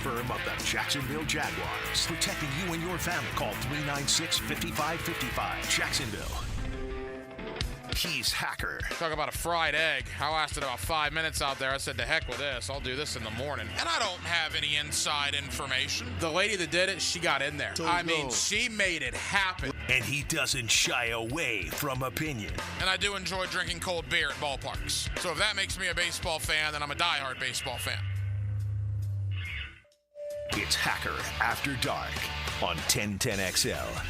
firm of the Jacksonville Jaguars. Protecting you and your family. Call 396-5555. Jacksonville. He's Hacker. Talk about a fried egg. I lasted about 5 minutes out there. I said, to heck with this. I'll do this in the morning. And I don't have any inside information. The lady that did it, she got in there. She made it happen. And he doesn't shy away from opinion. And I do enjoy drinking cold beer at ballparks. So if that makes me a baseball fan, then I'm a diehard baseball fan. It's Hacker After Dark on 1010XL.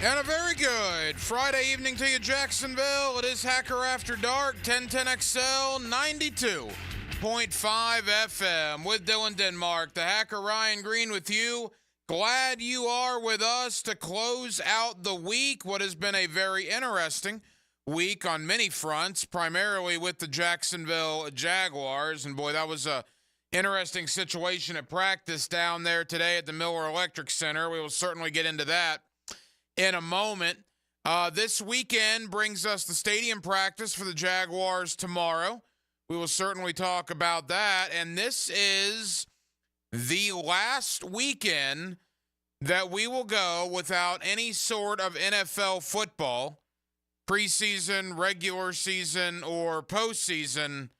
And a very good Friday evening to you, Jacksonville. It is Hacker After Dark, 1010XL 92.5 FM with Dylan Denmark. The Hacker Ryan Green with you. Glad you are with us to close out the week. What has been a very interesting week on many fronts, primarily with the Jacksonville Jaguars. And boy, that was a interesting situation at practice down there today at the Miller Electric Center. We will certainly get into that in a moment. This weekend brings us the stadium practice for the Jaguars tomorrow. We will certainly talk about that. And this is the last weekend that we will go without any sort of NFL football, preseason, regular season, or postseason,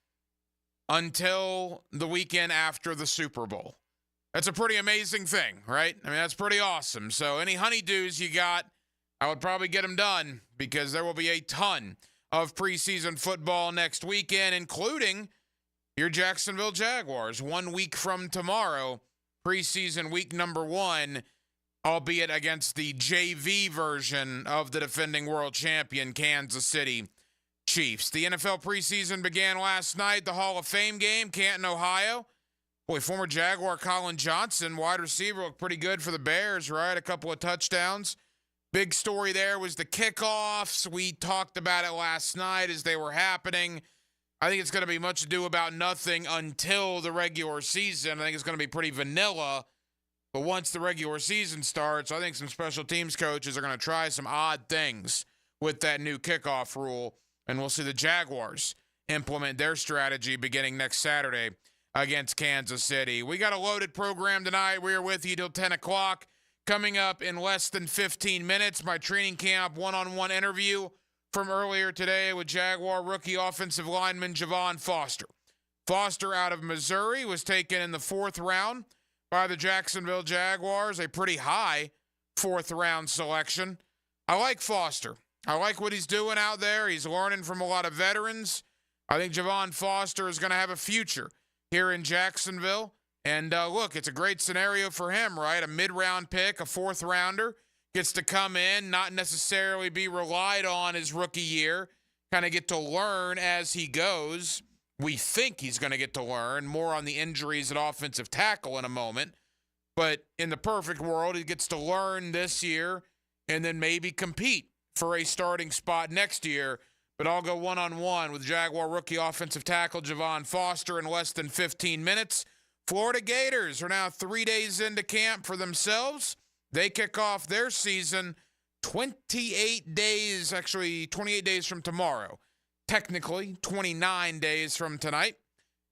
until the weekend after the Super Bowl. That's a pretty amazing thing, right? I mean, that's pretty awesome. So any honeydews you got, I would probably get them done because there will be a ton of preseason football next weekend, including your Jacksonville Jaguars. 1 week from tomorrow, preseason week number 1, albeit against the JV version of the defending world champion Kansas City Chiefs. The NFL preseason began last night. The Hall of Fame game, Canton, Ohio. Boy, former Jaguar Colin Johnson, wide receiver, looked pretty good for the Bears, right? A couple of touchdowns. Big story there was the kickoffs. We talked about it last night as they were happening. I think it's going to be much ado about nothing until the regular season. I think it's going to be pretty vanilla. But once the regular season starts, I think some special teams coaches are going to try some odd things with that new kickoff rule. And we'll see the Jaguars implement their strategy beginning next Saturday against Kansas City. We got a loaded program tonight. We are with you till 10 o'clock. Coming up in less than 15 minutes, my training camp one-on-one interview from earlier today with Jaguar rookie offensive lineman Javon Foster. Foster out of Missouri was taken in the 4th round by the Jacksonville Jaguars, a pretty high 4th-round selection. I like Foster. I like what he's doing out there. He's learning from a lot of veterans. I think Javon Foster is going to have a future here in Jacksonville. And look, it's a great scenario for him, right? A mid-round pick, a 4th-rounder, gets to come in, not necessarily be relied on his rookie year, kind of get to learn as he goes. We think he's going to get to learn more on the injuries at offensive tackle in a moment. But in the perfect world, he gets to learn this year and then maybe compete for a starting spot next year. But I'll go one-on-one with Jaguar rookie offensive tackle Javon Foster in less than 15 minutes. Florida Gators are now 3 days into camp for themselves. They kick off their season 28 days from tomorrow. Technically, 29 days from tonight.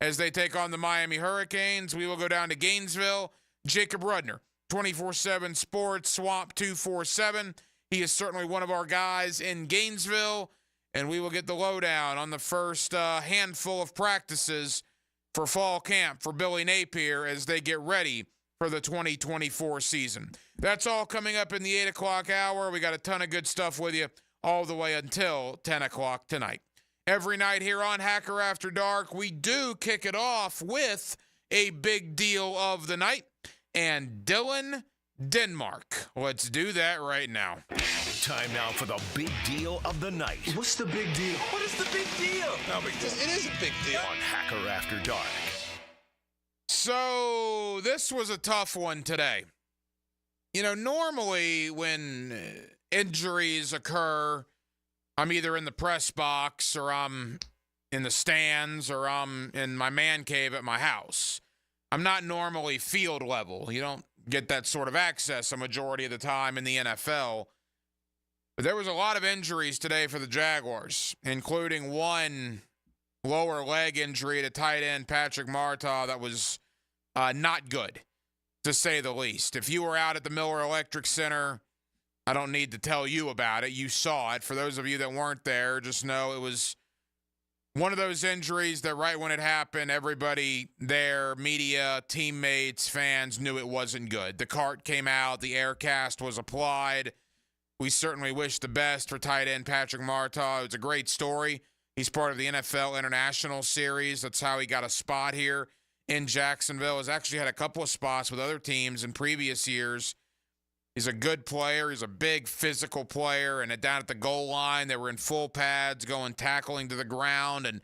As they take on the Miami Hurricanes, we will go down to Gainesville. Jacob Rudner, 24/7 Sports, Swamp 247. He is certainly one of our guys in Gainesville, and we will get the lowdown on the first handful of practices for fall camp for Billy Napier as they get ready for the 2024 season. That's all coming up in the 8 o'clock hour. We got a ton of good stuff with you all the way until 10 o'clock tonight. Every night here on Hacker After Dark, we do kick it off with a big deal of the night. And Dylan Denmark. Let's do that right now. Time now for the big deal of the night. What's the big deal? What is the big deal? No big deal. It is a big deal. On Hacker After Dark. So this was a tough one today. You know, normally when injuries occur, I'm either in the press box or I'm in the stands or I'm in my man cave at my house. I'm not normally field level. You don't get that sort of access a majority of the time in the NFL. But there was a lot of injuries today for the Jaguars, including one lower leg injury to tight end Patrick Martaw that was not good. to say the least. If you were out at the Miller Electric Center, I don't need to tell you about it. You saw it. For those of you that weren't there, just know it was one of those injuries that right when it happened, everybody there, media, teammates, fans, knew it wasn't good. The cart came out. The air cast was applied. We certainly wish the best for tight end Patrick Martaw. It was a great story. He's part of the NFL International Series. That's how he got a spot here in Jacksonville. He's actually had a couple of spots with other teams in previous years. He's a good player. He's a big physical player. And down at the goal line, they were in full pads, tackling to the ground. And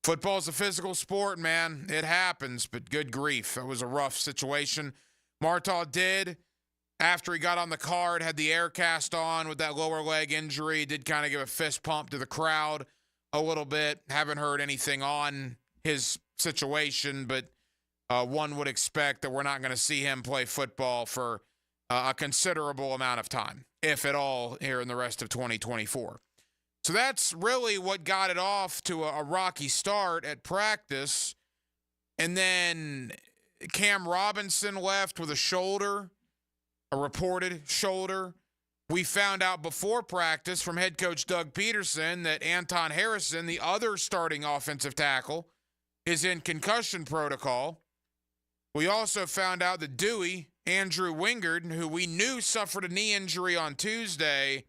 football's a physical sport, man. It happens, but good grief. It was a rough situation. Martaw did, after he got on the card, had the air cast on with that lower leg injury, did kind of give a fist pump to the crowd a little bit. Haven't heard anything on his situation, but one would expect that we're not going to see him play football for a considerable amount of time, if at all, here in the rest of 2024. So that's really what got it off to a rocky start at practice. And then Cam Robinson left with a shoulder, a reported shoulder. We found out before practice from head coach Doug Peterson that Anton Harrison, the other starting offensive tackle, is in concussion protocol. We also found out that Dewey, Andrew Wingard, who we knew suffered a knee injury on Tuesday,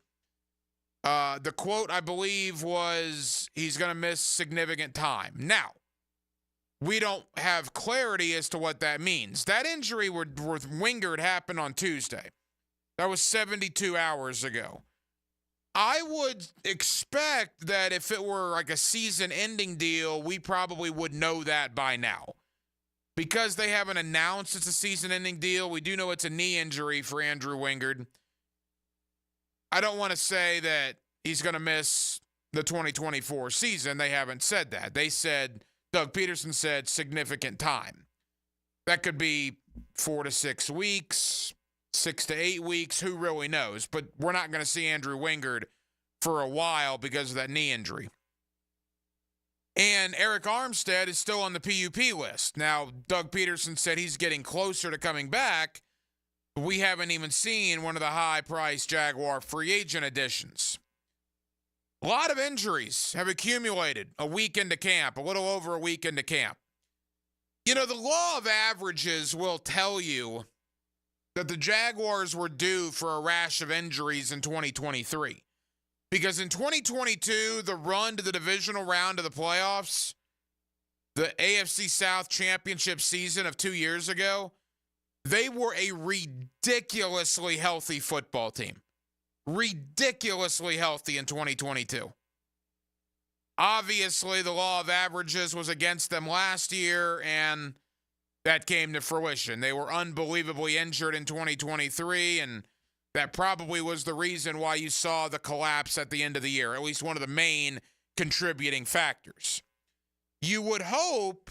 the quote, I believe, was he's going to miss significant time. Now, we don't have clarity as to what that means. That injury with Wingard happened on Tuesday. That was 72 hours ago. I would expect that if it were like a season-ending deal, we probably would know that by now. Because they haven't announced it's a season-ending deal, we do know it's a knee injury for Andrew Wingard. I don't want to say that he's going to miss the 2024 season. They haven't said that. They said, Doug Peterson said, significant time. That could be 4 to 6 weeks, 6 to 8 weeks, who really knows? But we're not going to see Andrew Wingard for a while because of that knee injury. And Eric Armstead is still on the PUP list. Now, Doug Peterson said he's getting closer to coming back, but we haven't even seen one of the high-priced Jaguar free agent additions. A lot of injuries have accumulated a week into camp, a little over a week into camp. You know, the law of averages will tell you that the Jaguars were due for a rash of injuries in 2023. Because in 2022, the run to the divisional round of the playoffs, the AFC South championship season of 2 years ago, they were a ridiculously healthy football team. Ridiculously healthy in 2022. Obviously, the law of averages was against them last year, and that came to fruition. They were unbelievably injured in 2023, and that probably was the reason why you saw the collapse at the end of the year, at least one of the main contributing factors. You would hope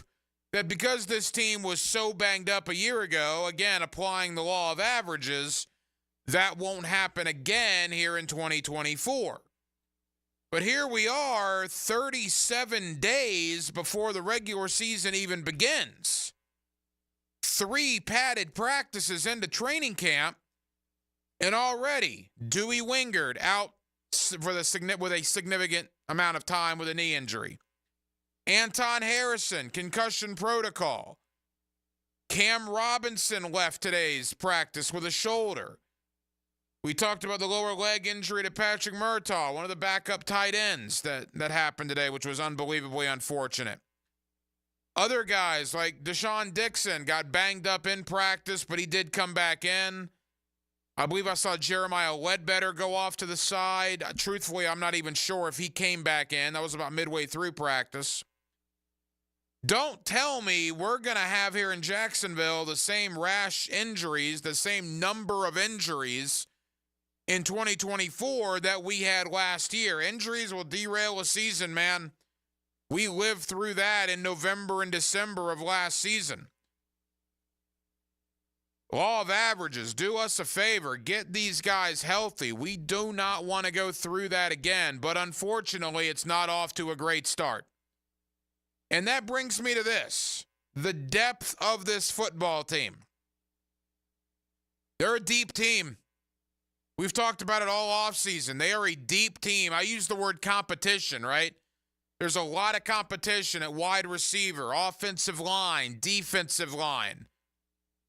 that because this team was so banged up a year ago, again, applying the law of averages, that won't happen again here in 2024. But here we are 37 days before the regular season even begins. 3 padded practices into training camp, and already Dewey Wingard out with a significant amount of time with a knee injury. Anton Harrison, concussion protocol. Cam Robinson left today's practice with a shoulder. We talked about the lower leg injury to Patrick Martaw, one of the backup tight ends that happened today, which was unbelievably unfortunate. Other guys like Deshaun Dixon got banged up in practice, but he did come back in. I believe I saw Jeremiah Ledbetter go off to the side. Truthfully, I'm not even sure if he came back in. That was about midway through practice. Don't tell me we're going to have here in Jacksonville the same rash injuries, the same number of injuries in 2024 that we had last year. Injuries will derail a season, man. We lived through that in November and December of last season. Law of averages, do us a favor. Get these guys healthy. We do not want to go through that again, but unfortunately, it's not off to a great start. And that brings me to this, the depth of this football team. They're a deep team. We've talked about it all offseason. They are a deep team. I use the word competition, right? There's a lot of competition at wide receiver, offensive line, defensive line,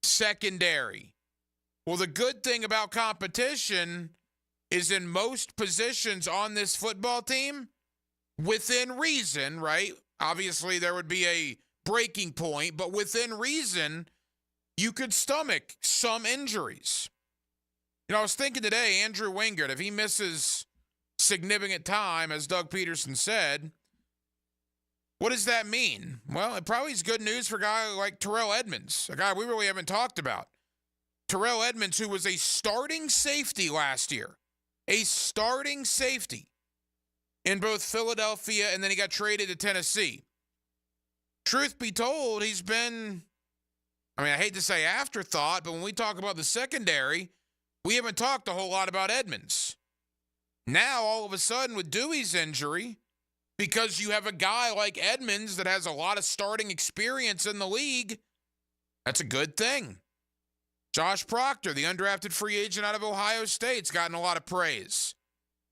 secondary. Well, the good thing about competition is in most positions on this football team, within reason, right? Obviously, there would be a breaking point, but within reason, you could stomach some injuries. You know, I was thinking today, Andrew Wingard, if he misses significant time, as Doug Peterson said, what does that mean? Well, it probably is good news for a guy like Terrell Edmunds, a guy we really haven't talked about. Terrell Edmunds, who was a starting safety last year, a starting safety in both Philadelphia, and then he got traded to Tennessee. Truth be told, he's been, I hate to say afterthought, but when we talk about the secondary, we haven't talked a whole lot about Edmunds. Now, all of a sudden, with Dewey's injury, because you have a guy like Edmunds that has a lot of starting experience in the league, that's a good thing. Josh Proctor, the undrafted free agent out of Ohio State, has gotten a lot of praise.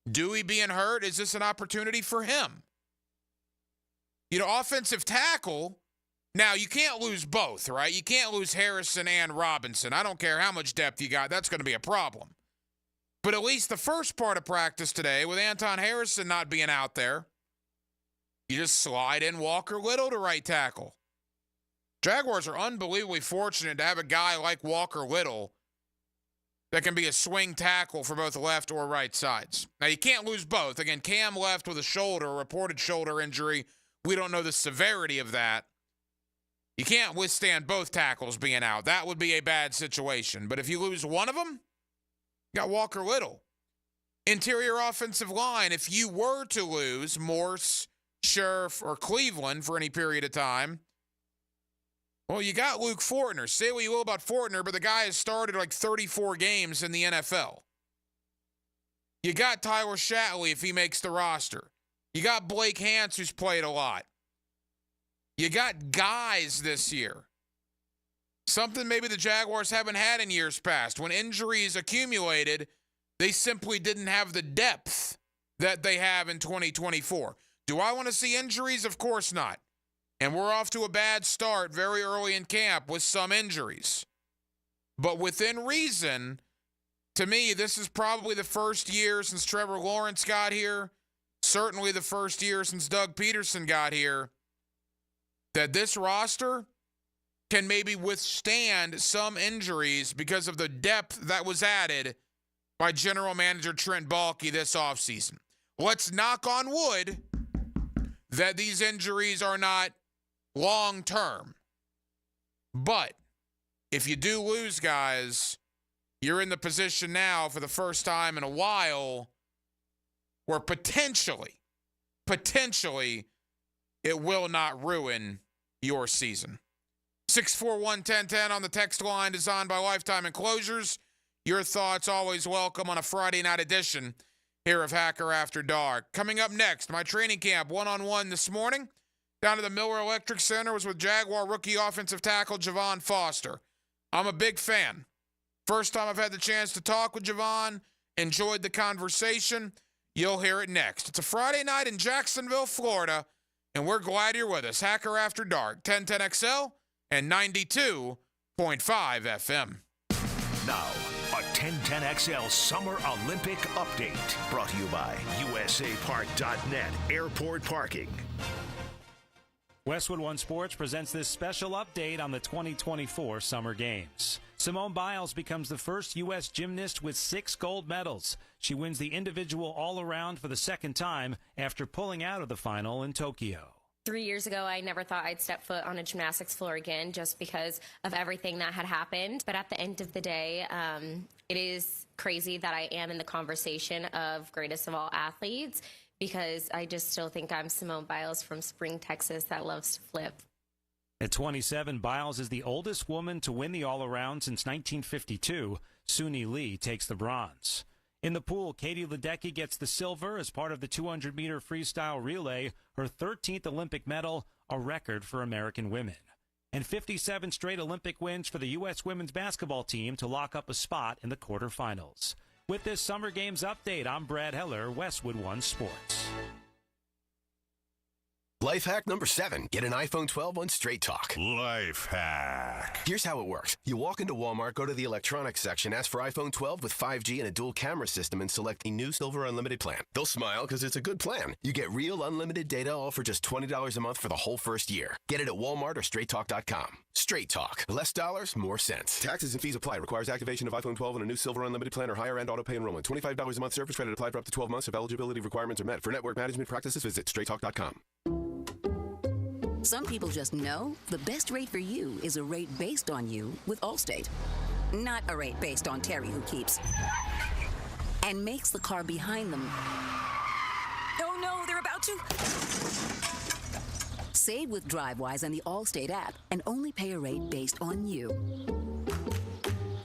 Dewey being hurt, is this an opportunity for him? You know, offensive tackle, now you can't lose both, right? You can't lose Harrison and Robinson. I don't care how much depth you got, that's going to be a problem. But at least the first part of practice today, with Anton Harrison not being out there, you just slide in Walker Little to right tackle. Jaguars are unbelievably fortunate to have a guy like Walker Little that can be a swing tackle for both left or right sides. Now, you can't lose both. Again, Cam left with a reported shoulder injury. We don't know the severity of that. You can't withstand both tackles being out. That would be a bad situation. But if you lose one of them, you got Walker Little. Interior offensive line, if you were to lose Morse, Sheriff, or Cleveland for any period of time, well, you got Luke Fortner. Say what you will about Fortner, but the guy has started like 34 games in the NFL. You got Tyler Shatley if he makes the roster. You got Blake Hance, who's played a lot. You got guys this year. Something maybe the Jaguars haven't had in years past. When injuries accumulated, they simply didn't have the depth that they have in 2024. Do I want to see injuries? Of course not. And we're off to a bad start very early in camp with some injuries. But within reason, to me, this is probably the first year since Trevor Lawrence got here, certainly the first year since Doug Peterson got here, that this roster can maybe withstand some injuries because of the depth that was added by General Manager Trent Baalke this offseason. Let's knock on wood that these injuries are not long-term. But if you do lose guys, you're in the position now for the first time in a while where potentially, it will not ruin your season. 641-1010 on the text line, designed by Lifetime Enclosures. Your thoughts always welcome on a Friday night edition here of Hacker After Dark. Coming up next, my training camp one-on-one this morning down to the Miller Electric Center was with Jaguar rookie offensive tackle Javon Foster. I'm a big fan. First time I've had the chance to talk with Javon. Enjoyed the conversation. You'll hear it next. It's a Friday night in Jacksonville, Florida, and we're glad you're with us. Hacker After Dark, 1010XL and 92.5 FM. Now, a 1010XL Summer Olympic Update. Brought to you by USAPark.net Airport Parking. Westwood One Sports presents this special update on the 2024 Summer Games. Simone Biles becomes the first U.S. gymnast with 6 gold medals. She wins the individual all-around for the second time after pulling out of the final in Tokyo. 3 years ago, I never thought I'd step foot on a gymnastics floor again just because of everything that had happened. But at the end of the day, it is crazy that I am in the conversation of greatest of all athletes, because I just still think I'm Simone Biles from Spring, Texas that loves to flip. At 27, Biles is the oldest woman to win the all-around since 1952. Suni Lee takes the bronze. In the pool, Katie Ledecky gets the silver as part of the 200-meter freestyle relay, her 13th Olympic medal, a record for American women. and 57 straight Olympic wins for the U.S. women's basketball team to lock up a spot in the quarterfinals. With this Summer Games update, I'm Brad Heller, Westwood One Sports. Life hack number 7. Get an iPhone 12 on Straight Talk. Life hack. Here's how it works. You walk into Walmart, go to the electronics section, ask for iPhone 12 with 5G and a dual camera system, and select the new Silver Unlimited plan. They'll smile because it's a good plan. You get real unlimited data all for just $20 a month for the whole first year. Get it at Walmart or StraightTalk.com. Straight Talk. Less dollars, more sense. Taxes and fees apply. Requires activation of iPhone 12 and a new Silver Unlimited plan or higher end auto pay enrollment. $25 a month service credit applied for up to 12 months if eligibility requirements are met. For network management practices, visit StraightTalk.com. Some people just know the best rate for you is a rate based on you with Allstate. Not a rate based on Terry who keeps and makes the car behind them. Oh no, they're about to. Save with DriveWise and the Allstate app and only pay a rate based on you.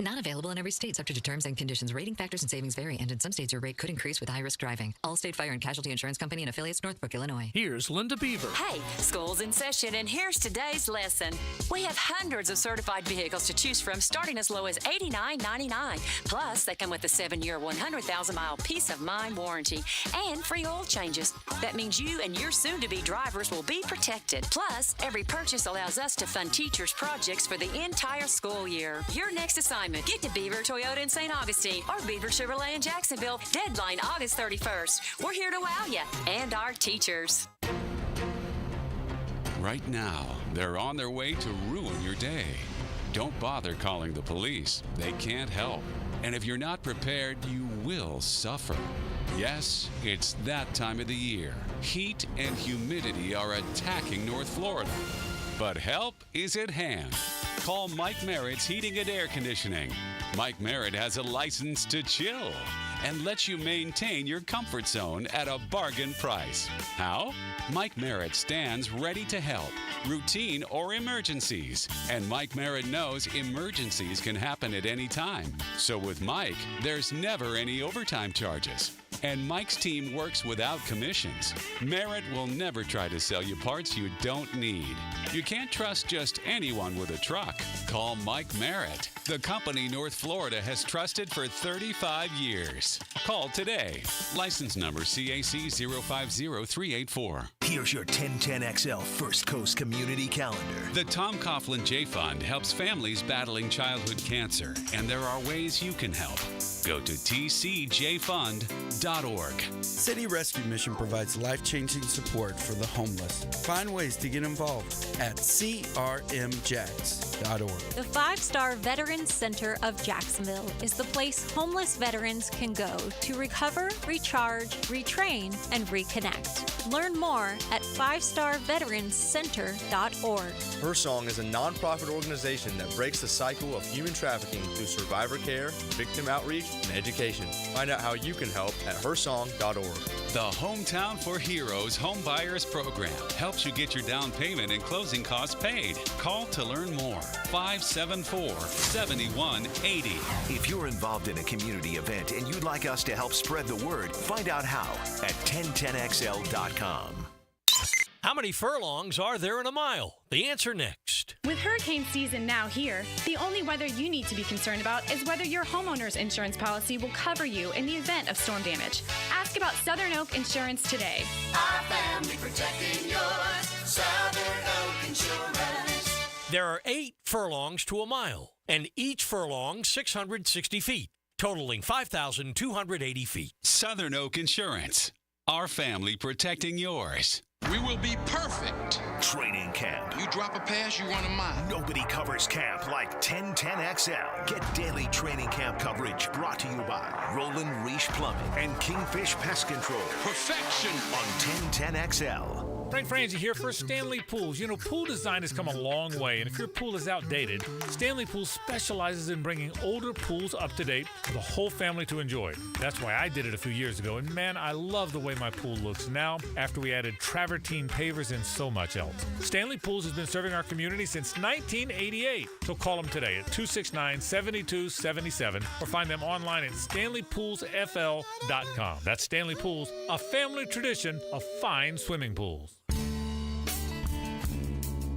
Not available in every state, subject to terms and conditions. Rating factors and savings vary, and in some states your rate could increase with high-risk driving. Allstate Fire and Casualty Insurance Company and affiliates, Northbrook, Illinois. Here's Linda Beaver. Hey, school's in session, and here's today's lesson. We have hundreds of certified vehicles to choose from, starting as low as $89.99. Plus, they come with a 7-year, 100,000-mile peace of mind warranty and free oil changes. That means you and your soon-to-be drivers will be protected. Plus, every purchase allows us to fund teachers' projects for the entire school year. Your next assignment: get to Beaver Toyota in St. Augustine or Beaver Chevrolet in Jacksonville. Deadline August 31st. We're here to wow you and our teachers. Right now, they're on their way to ruin your day. Don't bother calling the police. They can't help. And if you're not prepared, you will suffer. Yes, it's that time of the year. Heat and humidity are attacking North Florida. But help is at hand. Call Mike Merritt's Heating and Air Conditioning. Mike Merritt has a license to chill and lets you maintain your comfort zone at a bargain price. How? Mike Merritt stands ready to help, routine or emergencies. And Mike Merritt knows emergencies can happen at any time. So with Mike, there's never any overtime charges. And Mike's team works without commissions. Merritt will never try to sell you parts you don't need. You can't trust just anyone with a truck. Call Mike Merritt, the company North Florida has trusted for 35 years. Call today. License number CAC 050384. Here's your 1010XL First Coast Community Calendar. The Tom Coughlin J Fund helps families battling childhood cancer, and there are ways you can help. Go to tcjfund.org. City Rescue Mission provides life-changing support for the homeless. Find ways to get involved at crmjax.org. The 5-Star Veterans Center of Jacksonville is the place homeless veterans can go to recover, recharge, retrain, and reconnect. Learn more at 5starveteranscenter.org. Her Song is a nonprofit organization that breaks the cycle of human trafficking through survivor care, victim outreach, and education. Find out how you can help at hersong.org. The Hometown for Heroes Home Buyers Program helps you get your down payment and closing costs paid. Call to learn more. 574-7180. If you're involved in a community event and you'd like us to help spread the word, find out how at 1010XL.com. How many furlongs are there in a mile? The answer next. With hurricane season now here, the only weather you need to be concerned about is whether your homeowner's insurance policy will cover you in the event of storm damage. Ask about Southern Oak Insurance today. Our family protecting yours, Southern Oak Insurance. There are 8 furlongs to a mile, and each furlong 660 feet, totaling 5,280 feet. Southern Oak Insurance. Our family protecting yours. We will be perfect. Training camp. You drop a pass, you run a mile. Nobody covers camp like 1010XL. Get daily training camp coverage brought to you by Roland Reach Plumbing and Kingfish Pest Control. Perfection on 1010XL. Frank Franzi here for Stanley Pools. You know, pool design has come a long way, and if your pool is outdated, Stanley Pools specializes in bringing older pools up to date for the whole family to enjoy. That's why I did it a few years ago, and man, I love the way my pool looks now after we added travertine pavers and so much else. Stanley Pools has been serving our community since 1988, so call them today at 269-7277 or find them online at stanleypoolsfl.com. That's Stanley Pools, a family tradition of fine swimming pools.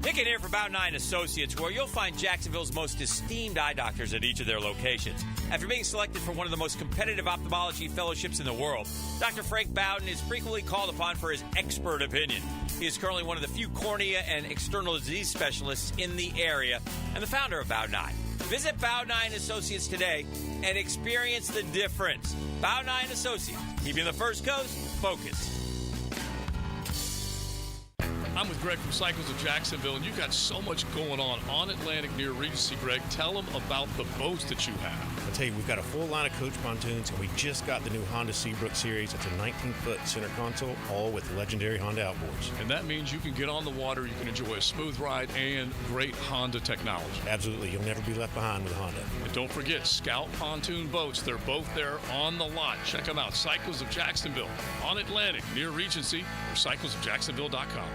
Nick here for Bout 9 Associates, where you'll find Jacksonville's most esteemed eye doctors at each of their locations. After being selected for one of the most competitive ophthalmology fellowships in the world, Dr. Frank Bowden is frequently called upon for his expert opinion. He is currently one of the few cornea and external disease specialists in the area and the founder of Bout 9. Visit Bout 9 Associates today and experience the difference. Bout 9 Associates, keeping the First Coast focused. I'm with Greg from Cycles of Jacksonville, and you've got so much going on Atlantic near Regency. Greg, tell them about the boats that you have. I'll tell you, we've got a full line of coach pontoons, and we just got the new Honda Seabrook Series. It's a 19-foot center console, all with legendary Honda outboards. And that means you can get on the water, you can enjoy a smooth ride, and great Honda technology. Absolutely. You'll never be left behind with Honda. And don't forget, Scout Pontoon Boats. They're both there on the lot. Check them out. Cycles of Jacksonville on Atlantic near Regency or cyclesofjacksonville.com.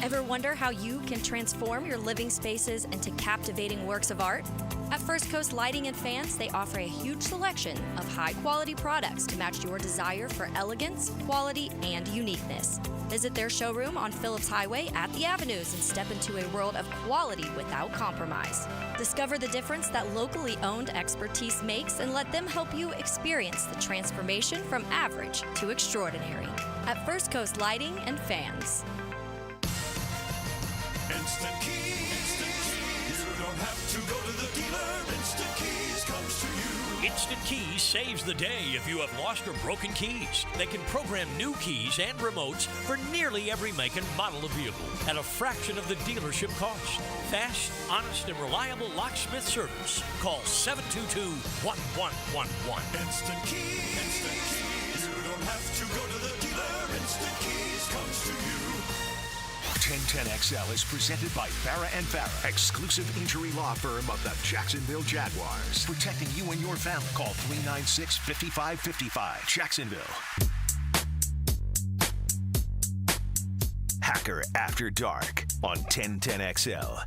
Ever wonder how you can transform your living spaces into captivating works of art? At First Coast Lighting and Fans, they offer a huge selection of high-quality products to match your desire for elegance, quality, and uniqueness. Visit their showroom on Phillips Highway at the Avenues and step into a world of quality without compromise. Discover the difference that locally owned expertise makes and let them help you experience the transformation from average to extraordinary. At First Coast Lighting and Fans. Instant Keys. You don't have to go to the dealer. Instant Keys comes to you. Instant Keys saves the day if you have lost or broken keys. They can program new keys and remotes for nearly every make and model of vehicle at a fraction of the dealership cost. Fast, honest, and reliable locksmith service. Call 722-1111. Instant Keys. Instant Keys. You don't have to go to the dealer. Instant Keys comes to you. 1010XL is presented by Farah & Farah, exclusive injury law firm of the Jacksonville Jaguars. Protecting you and your family. Call 396-5555. Jacksonville. Hacker After Dark on 1010XL.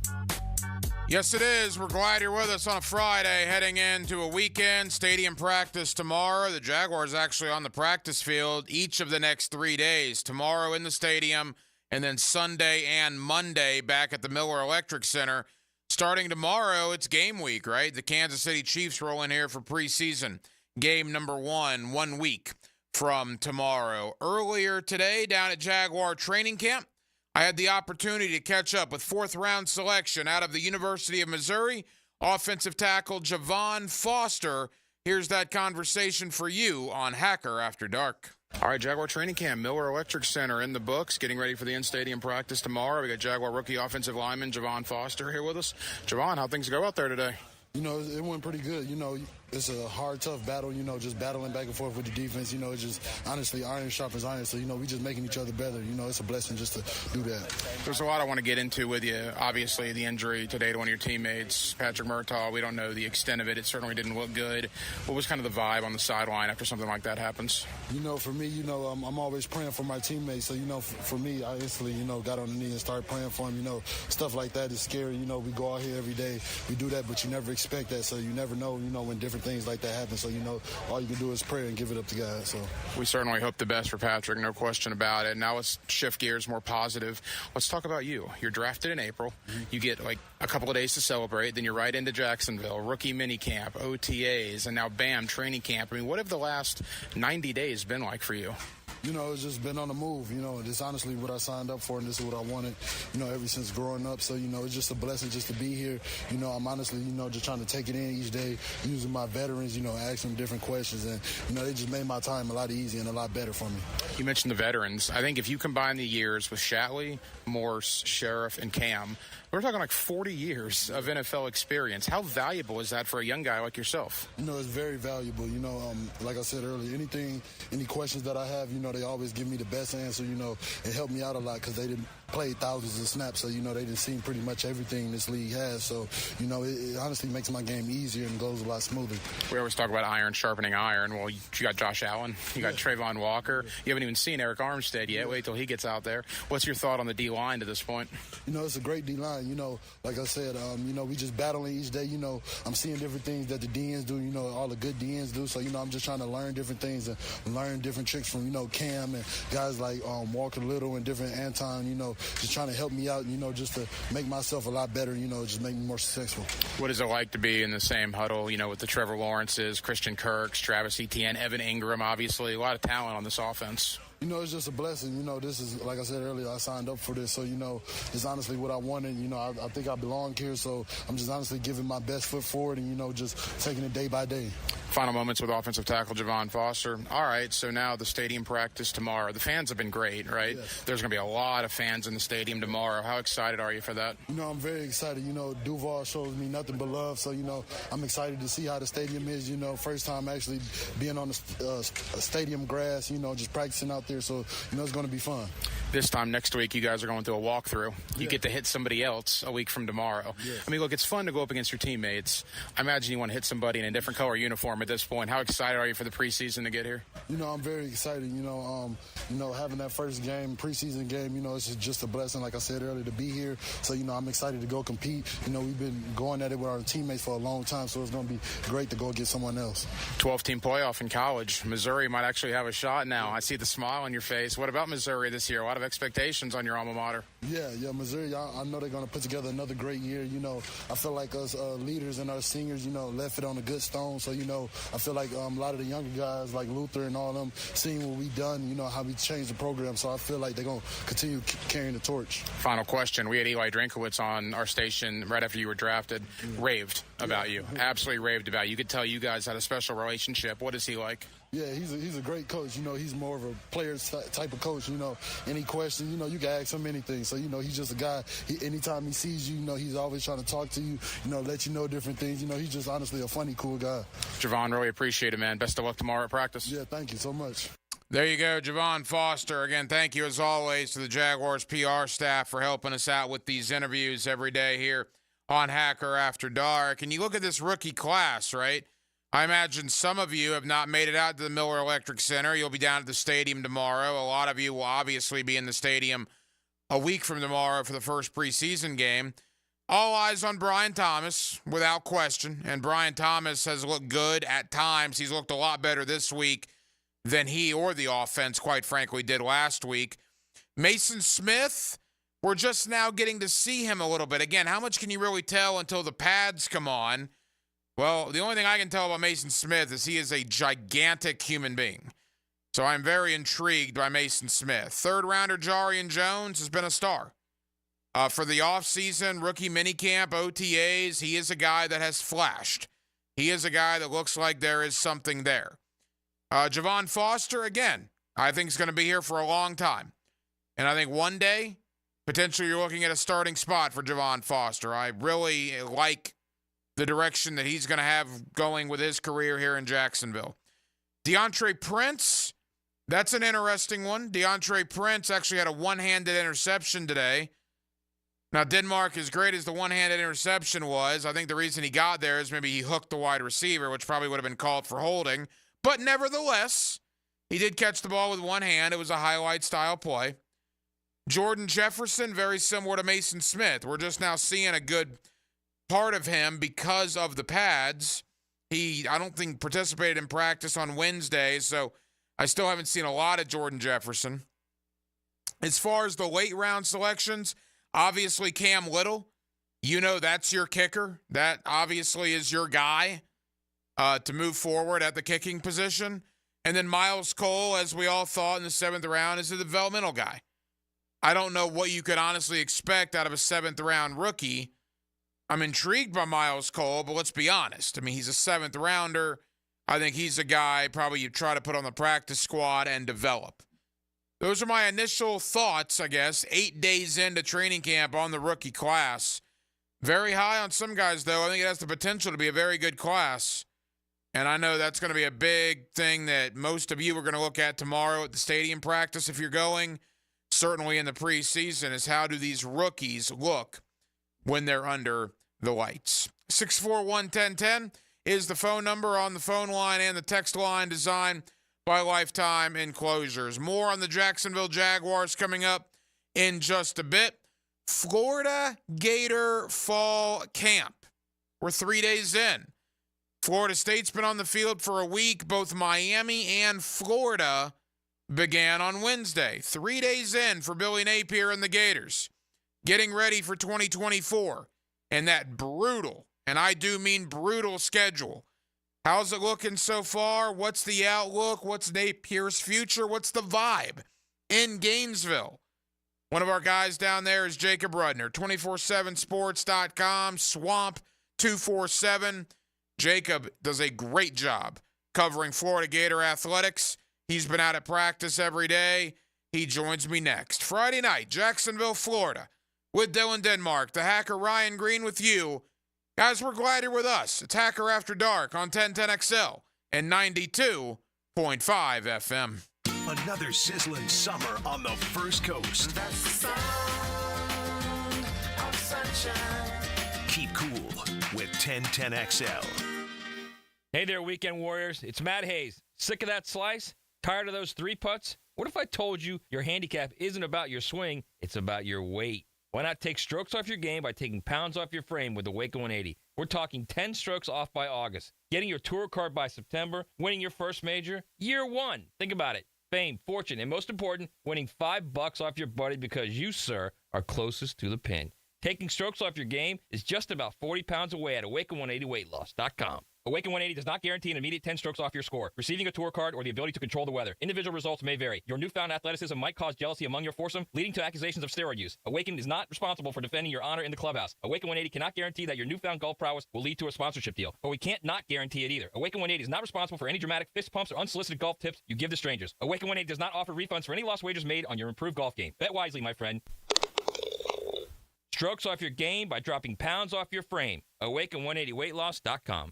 Yes, it is. We're glad you're with us on a Friday, heading into a weekend. Stadium practice tomorrow. The Jaguars actually on the practice field each of the next 3 days. Tomorrow in the stadium, and then Sunday and Monday back at the Miller Electric Center. Starting tomorrow, it's game week, right? The Kansas City Chiefs roll in here for preseason. Game number 1 week from tomorrow. Earlier today, down at Jaguar training camp, I had the opportunity to catch up with fourth-round selection out of the University of Missouri, offensive tackle Javon Foster. Here's that conversation for you on Hacker After Dark. All right, Jaguar training camp, Miller Electric Center in the books, getting ready for the in-stadium practice tomorrow. We got Jaguar rookie offensive lineman Javon Foster here with us. Javon, how things go out there today? You know, it went pretty good. You know, it's a hard, tough battle, you know, just battling back and forth with the defense. You know, it's just, honestly, iron sharpens iron. So, you know, we just making each other better. You know, it's a blessing just to do that. There's a lot I want to get into with you. Obviously, the injury today to one of your teammates, Patrick Murtaugh, we don't know the extent of it. It certainly didn't look good. What was kind of the vibe on the sideline after something like that happens? You know, for me, you know, I'm always praying for my teammates. So, you know, for me, I instantly, you know, got on the knee and started praying for them. You know, stuff like that is scary. You know, we go out here every day. We do that, but you never expect that. So you never know, you know, when different things like that happen. So, you know, all you can do is pray and give it up to God. So we certainly hope the best for Patrick, no question about it. Now let's shift gears, more positive. Let's talk about you. You're drafted in April. You get like a couple of days to celebrate. Then you're right into Jacksonville, rookie minicamp, OTAs, and now bam, training camp. I mean, what have the last 90 days been like for you? You know, it's just been on the move. You know, it's honestly what I signed up for, and this is what I wanted, you know, ever since growing up. So, you know, it's just a blessing just to be here. You know, I'm honestly, you know, just trying to take it in each day, using my veterans, you know, asking them different questions. And, you know, they just made my time a lot easier and a lot better for me. You mentioned the veterans. I think if you combine the years with Shatley, Morse, Sheriff, and Cam, we're talking like 40 years of NFL experience. How valuable is that for a young guy like yourself? You know, it's very valuable. You know, like I said earlier, any questions that I have, you know, they always give me the best answer. You know, it helped me out a lot because they didn't play thousands of snaps. So, you know, they didn't see pretty much everything this league has. So, you know, it honestly makes my game easier and goes a lot smoother. We always talk about iron sharpening iron. Well, you got Josh Allen. You got Trayvon Walker. You haven't even seen Eric Armstead yet. Wait till he gets out there. What's your thought on the D-line to this point? You know, it's a great D-line. You know, like I said, you know, we just battling each day. You know, I'm seeing different things that the DNs do, you know, all the good DNs do. So, you know, I'm just trying to learn different things and learn different tricks from, you know, Cam and guys like Walker Little and different Anton, you know, just trying to help me out, just to make myself a lot better, just make me more successful. What is it like to be in the same huddle, with the Trevor Lawrences, Christian Kirks, Travis Etienne, Evan Ingram, obviously, a lot of talent on this offense? It's just a blessing. This is, like I said earlier, I signed up for this. So, it's honestly what I wanted. I think I belong here. So I'm just honestly giving my best foot forward and, just taking it day by day. Final moments with offensive tackle Javon Foster. All right, so now the stadium practice tomorrow. The fans have been great, right? Yes. There's going to be a lot of fans in the stadium tomorrow. How excited are you for that? I'm very excited. Duval shows me nothing but love. So, I'm excited to see how the stadium is. First time actually being on the stadium grass, just practicing out there. So, it's going to be fun. This time next week, you guys are going through a walkthrough. You get to hit somebody else a week from tomorrow. Yes. I mean, look, it's fun to go up against your teammates. I imagine you want to hit somebody in a different color uniform at this point. How excited are you for the preseason to get here? I'm very excited. Having that first game, preseason game, it's just a blessing, like I said earlier, to be here. So, I'm excited to go compete. We've been going at it with our teammates for a long time, so it's going to be great to go against someone else. 12-team playoff in college. Missouri might actually have a shot now. I see the smile on your face. What about Missouri this year? A lot of expectations on your alma mater. Yeah, Missouri, I know they're going to put together another great year. I feel like us leaders and our seniors, left it on a good stone. So, I feel like a lot of the younger guys like Luther and all them, seeing what we done, how we changed the program. So I feel like they're going to continue carrying the torch. Final question. We had Eli Drinkowitz on our station right after you were drafted. Raved about you. Absolutely raved about you. You could tell you guys had a special relationship. What is he like? Yeah, he's a great coach. He's more of a player type of coach. Any question, you can ask him anything. So, he's just a guy. Anytime he sees you, he's always trying to talk to you, let you know different things. He's just honestly a funny, cool guy. Javon, really appreciate it, man. Best of luck tomorrow at practice. Yeah, thank you so much. There you go, Javon Foster. Again, thank you as always to the Jaguars PR staff for helping us out with these interviews every day here on Hacker After Dark. And you look at this rookie class, right? I imagine some of you have not made it out to the Miller Electric Center. You'll be down at the stadium tomorrow. A lot of you will obviously be in the stadium a week from tomorrow for the first preseason game. All eyes on Brian Thomas, without question. And Brian Thomas has looked good at times. He's looked a lot better this week than he or the offense, quite frankly, did last week. Mason Smith, we're just now getting to see him a little bit. Again, how much can you really tell until the pads come on? Well, the only thing I can tell about Mason Smith is he is a gigantic human being. So I'm very intrigued by Mason Smith. Third-rounder Jarian Jones has been a star. For the offseason, rookie minicamp, OTAs, he is a guy that has flashed. He is a guy that looks like there is something there. Javon Foster, again, I think is going to be here for a long time. And I think one day, potentially you're looking at a starting spot for Javon Foster. I really like the direction that he's going to have going with his career here in Jacksonville. DeAndre Prince, that's an interesting one. DeAndre Prince actually had a one-handed interception today. Now, Denmark, as great as the one-handed interception was, I think the reason he got there is maybe he hooked the wide receiver, which probably would have been called for holding. But nevertheless, he did catch the ball with one hand. It was a highlight-style play. Jordan Jefferson, very similar to Mason Smith. We're just now seeing a good part of him because of the pads. He, I don't think, participated in practice on Wednesday, so I still haven't seen a lot of Jordan Jefferson. As far as the late round selections, obviously Cam Little, that's your kicker. That obviously is your guy to move forward at the kicking position. And then Miles Cole, as we all thought in the 7th round, is a developmental guy. I don't know what you could honestly expect out of a 7th round rookie. I'm intrigued by Miles Cole, but let's be honest. I mean, he's a 7th rounder. I think he's a guy probably you try to put on the practice squad and develop. Those are my initial thoughts, I guess, 8 days into training camp on the rookie class. Very high on some guys, though. I think it has the potential to be a very good class. And I know that's going to be a big thing that most of you are going to look at tomorrow at the stadium practice if you're going. Certainly in the preseason is how do these rookies look when they're under the lights. 641-1010 is the phone number on the phone line and the text line designed by Lifetime Enclosures. More on the Jacksonville Jaguars coming up in just a bit. Florida Gator Fall Camp. We're 3 days in. Florida State's been on the field for a week. Both Miami and Florida began on Wednesday. 3 days in for Billy Napier and the Gators, getting ready for 2024 and that brutal, and I do mean brutal, schedule. How's it looking so far? What's the outlook? What's Napier's future? What's the vibe in Gainesville? One of our guys down there is Jacob Rudner, 247sports.com, Swamp 247. Jacob does a great job covering Florida Gator athletics. He's been out at practice every day. He joins me next. Friday night, Jacksonville, Florida, with Dylan Denmark, the Hacker Ryan Green with you. Guys, we're glad you're with us. It's Hacker After Dark on 1010XL and 92.5 FM. Another sizzling summer on the First Coast. That's the sound of sunshine. Keep cool with 1010XL. Hey there, Weekend Warriors. It's Matt Hayes. Sick of that slice? Tired of those 3 putts? What if I told you your handicap isn't about your swing, it's about your weight? Why not take strokes off your game by taking pounds off your frame with the Waco 180? We're talking 10 strokes off by August, getting your tour card by September, winning your first major, year 1. Think about it. Fame, fortune, and most important, winning $5 off your buddy because you, sir, are closest to the pin. Taking strokes off your game is just about 40 pounds away at Awaken180weightloss.com. Awaken 180 does not guarantee an immediate 10 strokes off your score, receiving a tour card, or the ability to control the weather. Individual results may vary. Your newfound athleticism might cause jealousy among your foursome, leading to accusations of steroid use. Awaken is not responsible for defending your honor in the clubhouse. Awaken 180 cannot guarantee that your newfound golf prowess will lead to a sponsorship deal, but we can't not guarantee it either. Awaken 180 is not responsible for any dramatic fist pumps or unsolicited golf tips you give to strangers. Awaken 180 does not offer refunds for any lost wagers made on your improved golf game. Bet wisely, my friend. Strokes off your game by dropping pounds off your frame. Awaken180weightloss.com.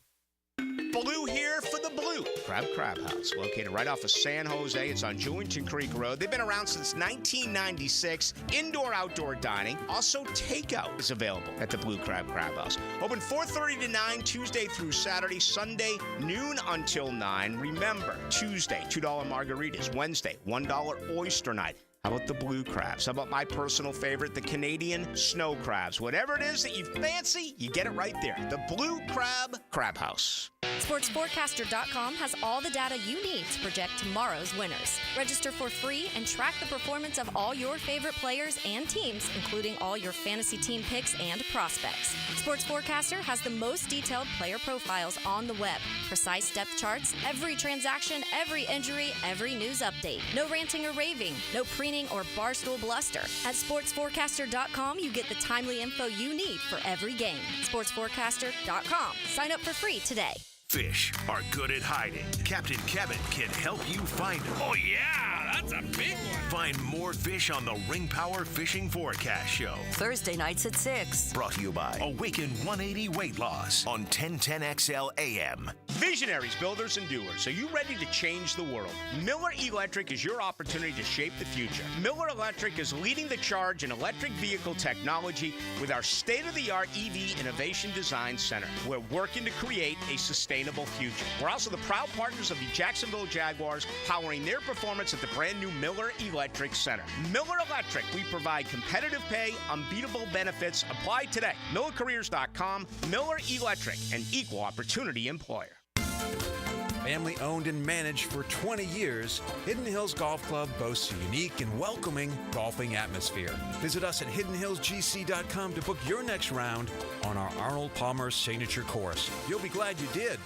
Blue here for the Blue Crab House, located right off of San Jose. It's on Jewington Creek Road. They've been around since 1996. Indoor-outdoor dining. Also, takeout is available at the Blue Crab House. Open 4:30 to 9, Tuesday through Saturday. Sunday, noon until 9. Remember, Tuesday, $2 margaritas. Wednesday, $1 oyster night. How about the blue crabs? How about my personal favorite, the Canadian snow crabs? Whatever it is that you fancy, you get it right there. The Blue Crab House. SportsForecaster.com has all the data you need to project tomorrow's winners. Register for free and track the performance of all your favorite players and teams, including all your fantasy team picks and prospects. Sports Forecaster has the most detailed player profiles on the web, precise depth charts, every transaction, every injury, every news update. No ranting or raving, no preening or barstool bluster. At SportsForecaster.com, you get the timely info you need for every game. SportsForecaster.com. Sign up for free today. Fish are good at hiding. Captain Kevin can help you find them. Oh, yeah, that's a big one. Find more fish on the Ring Power Fishing Forecast Show. Thursday nights at 6. Brought to you by Awaken 180 Weight Loss on 1010XL AM. Visionaries, builders, and doers. Are you ready to change the world? Miller Electric is your opportunity to shape the future. Miller Electric is leading the charge in electric vehicle technology with our state-of-the-art EV Innovation Design Center. We're working to create a sustainable future. We're also the proud partners of the Jacksonville Jaguars, powering their performance at the brand new Miller Electric Center. Miller Electric, we provide competitive pay, unbeatable benefits. Apply today. MillerCareers.com. Miller Electric, an equal opportunity employer. Family owned and managed for 20 years, Hidden Hills Golf Club boasts a unique and welcoming golfing atmosphere. Visit us at hiddenhillsgc.com to book your next round on our Arnold Palmer signature course. You'll be glad you did.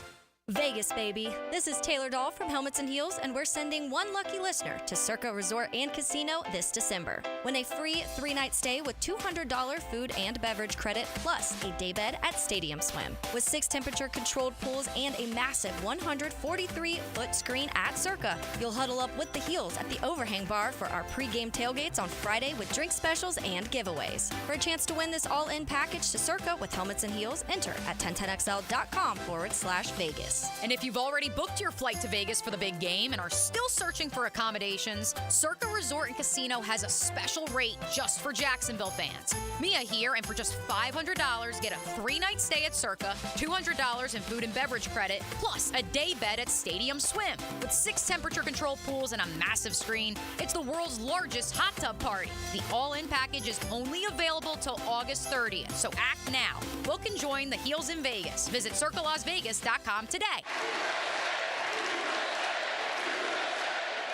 Vegas, baby. This is Taylor Dahl from Helmets and Heels, and we're sending one lucky listener to Circa Resort and Casino this December. Win a free 3-night stay with $200 food and beverage credit, plus a daybed at Stadium Swim. With 6 temperature-controlled pools and a massive 143-foot screen at Circa, you'll huddle up with the Heels at the Overhang Bar for our pregame tailgates on Friday with drink specials and giveaways. For a chance to win this all-in package to Circa with Helmets and Heels, enter at 1010XL.com/Vegas. And if you've already booked your flight to Vegas for the big game and are still searching for accommodations, Circa Resort and Casino has a special rate just for Jacksonville fans. Mia here, and for just $500, get a 3-night stay at Circa, $200 in food and beverage credit, plus a day bed at Stadium Swim. With 6 temperature-controlled pools and a massive screen, it's the world's largest hot tub party. The all-in package is only available till August 30th, so act now. Book and join the Heels in Vegas. Visit CircaLasVegas.com today.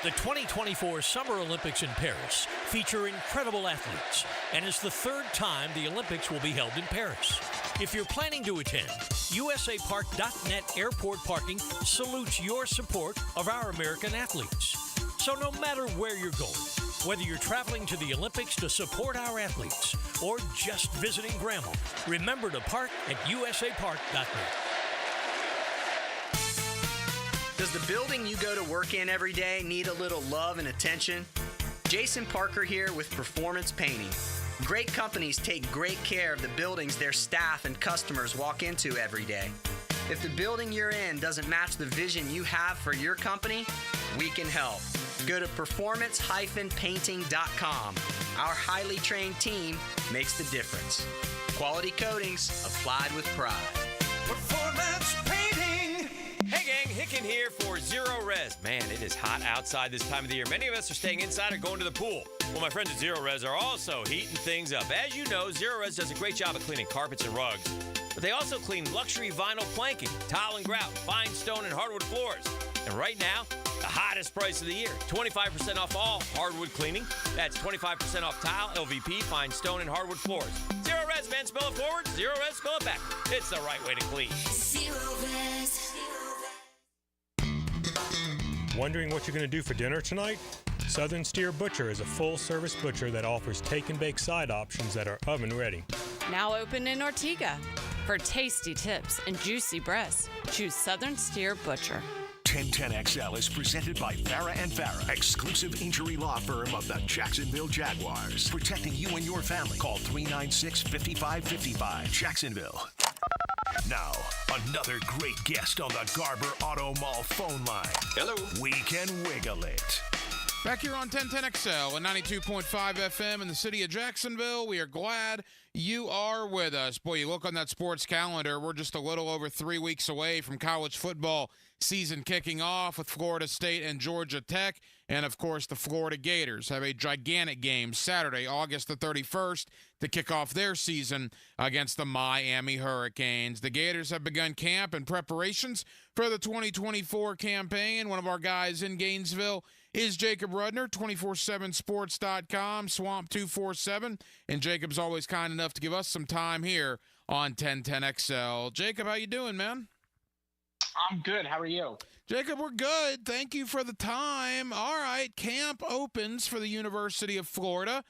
The 2024 Summer Olympics in Paris feature incredible athletes and is the third time the Olympics will be held in Paris. If you're planning to attend, USAPark.net Airport Parking salutes your support of our American athletes. So no matter where you're going, whether you're traveling to the Olympics to support our athletes or just visiting Grandma, remember to park at USAPark.net. Does the building you go to work in every day need a little love and attention? Jason Parker here with Performance Painting. Great companies take great care of the buildings their staff and customers walk into every day. If the building you're in doesn't match the vision you have for your company, we can help. Go to performance-painting.com. Our highly trained team makes the difference. Quality coatings applied with pride. Performance Painting. Hey gang, Hicken here for Zero Res. Man, it is hot outside this time of the year. Many of us are staying inside or going to the pool. Well, my friends at Zero Res are also heating things up. As you know, Zero Res does a great job of cleaning carpets and rugs. But they also clean luxury vinyl planking, tile and grout, fine stone and hardwood floors. And right now, the hottest price of the year, 25% off all hardwood cleaning. That's 25% off tile, LVP, fine stone, and hardwood floors. Zero Res, man, spell it forward. Zero Res, spell it back. It's the right way to clean. Zero Res. Wondering what you're going to do for dinner tonight? Southern Steer Butcher is a full-service butcher that offers take-and-bake side options that are oven-ready. Now open in Ortega. For tasty tips and juicy breasts, choose Southern Steer Butcher. 1010XL is presented by Farah & Farah, exclusive injury law firm of the Jacksonville Jaguars. Protecting you and your family. Call 396-5555. Jacksonville. Now, another great guest on the Garber Auto Mall phone line. Hello. We can wiggle it. Back here on 1010XL and 92.5 FM in the city of Jacksonville. We are glad you are with us. Boy, you look on that sports calendar, we're just a little over 3 weeks away from college football season kicking off with Florida State and Georgia Tech. And, of course, the Florida Gators have a gigantic game Saturday, August the 31st, to kick off their season against the Miami Hurricanes. The Gators have begun camp and preparations for the 2024 campaign. One of our guys in Gainesville is Jacob Rudner, 247sports.com, Swamp247. And Jacob's always kind enough to give us some time here on 1010XL. Jacob, how you doing, man? I'm good. How are you? Jacob, we're good. Thank you for the time. All right, camp opens for the University of Florida.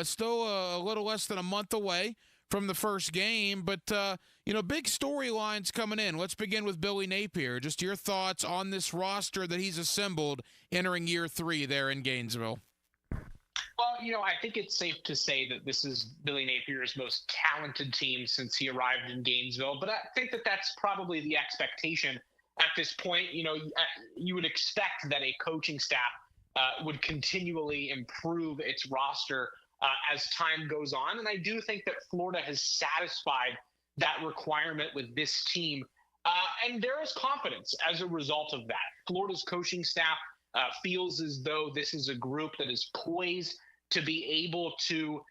Still a little less than a month away from the first game, but, big storylines coming in. Let's begin with Billy Napier. Just your thoughts on this roster that he's assembled entering year 3 there in Gainesville. Well, I think it's safe to say that this is Billy Napier's most talented team since he arrived in Gainesville, but I think that that's probably the expectation at this point. You would expect that a coaching staff would continually improve its roster as time goes on, and I do think that Florida has satisfied that requirement with this team, and there is confidence as a result of that. Florida's coaching staff feels as though this is a group that is poised to be able to,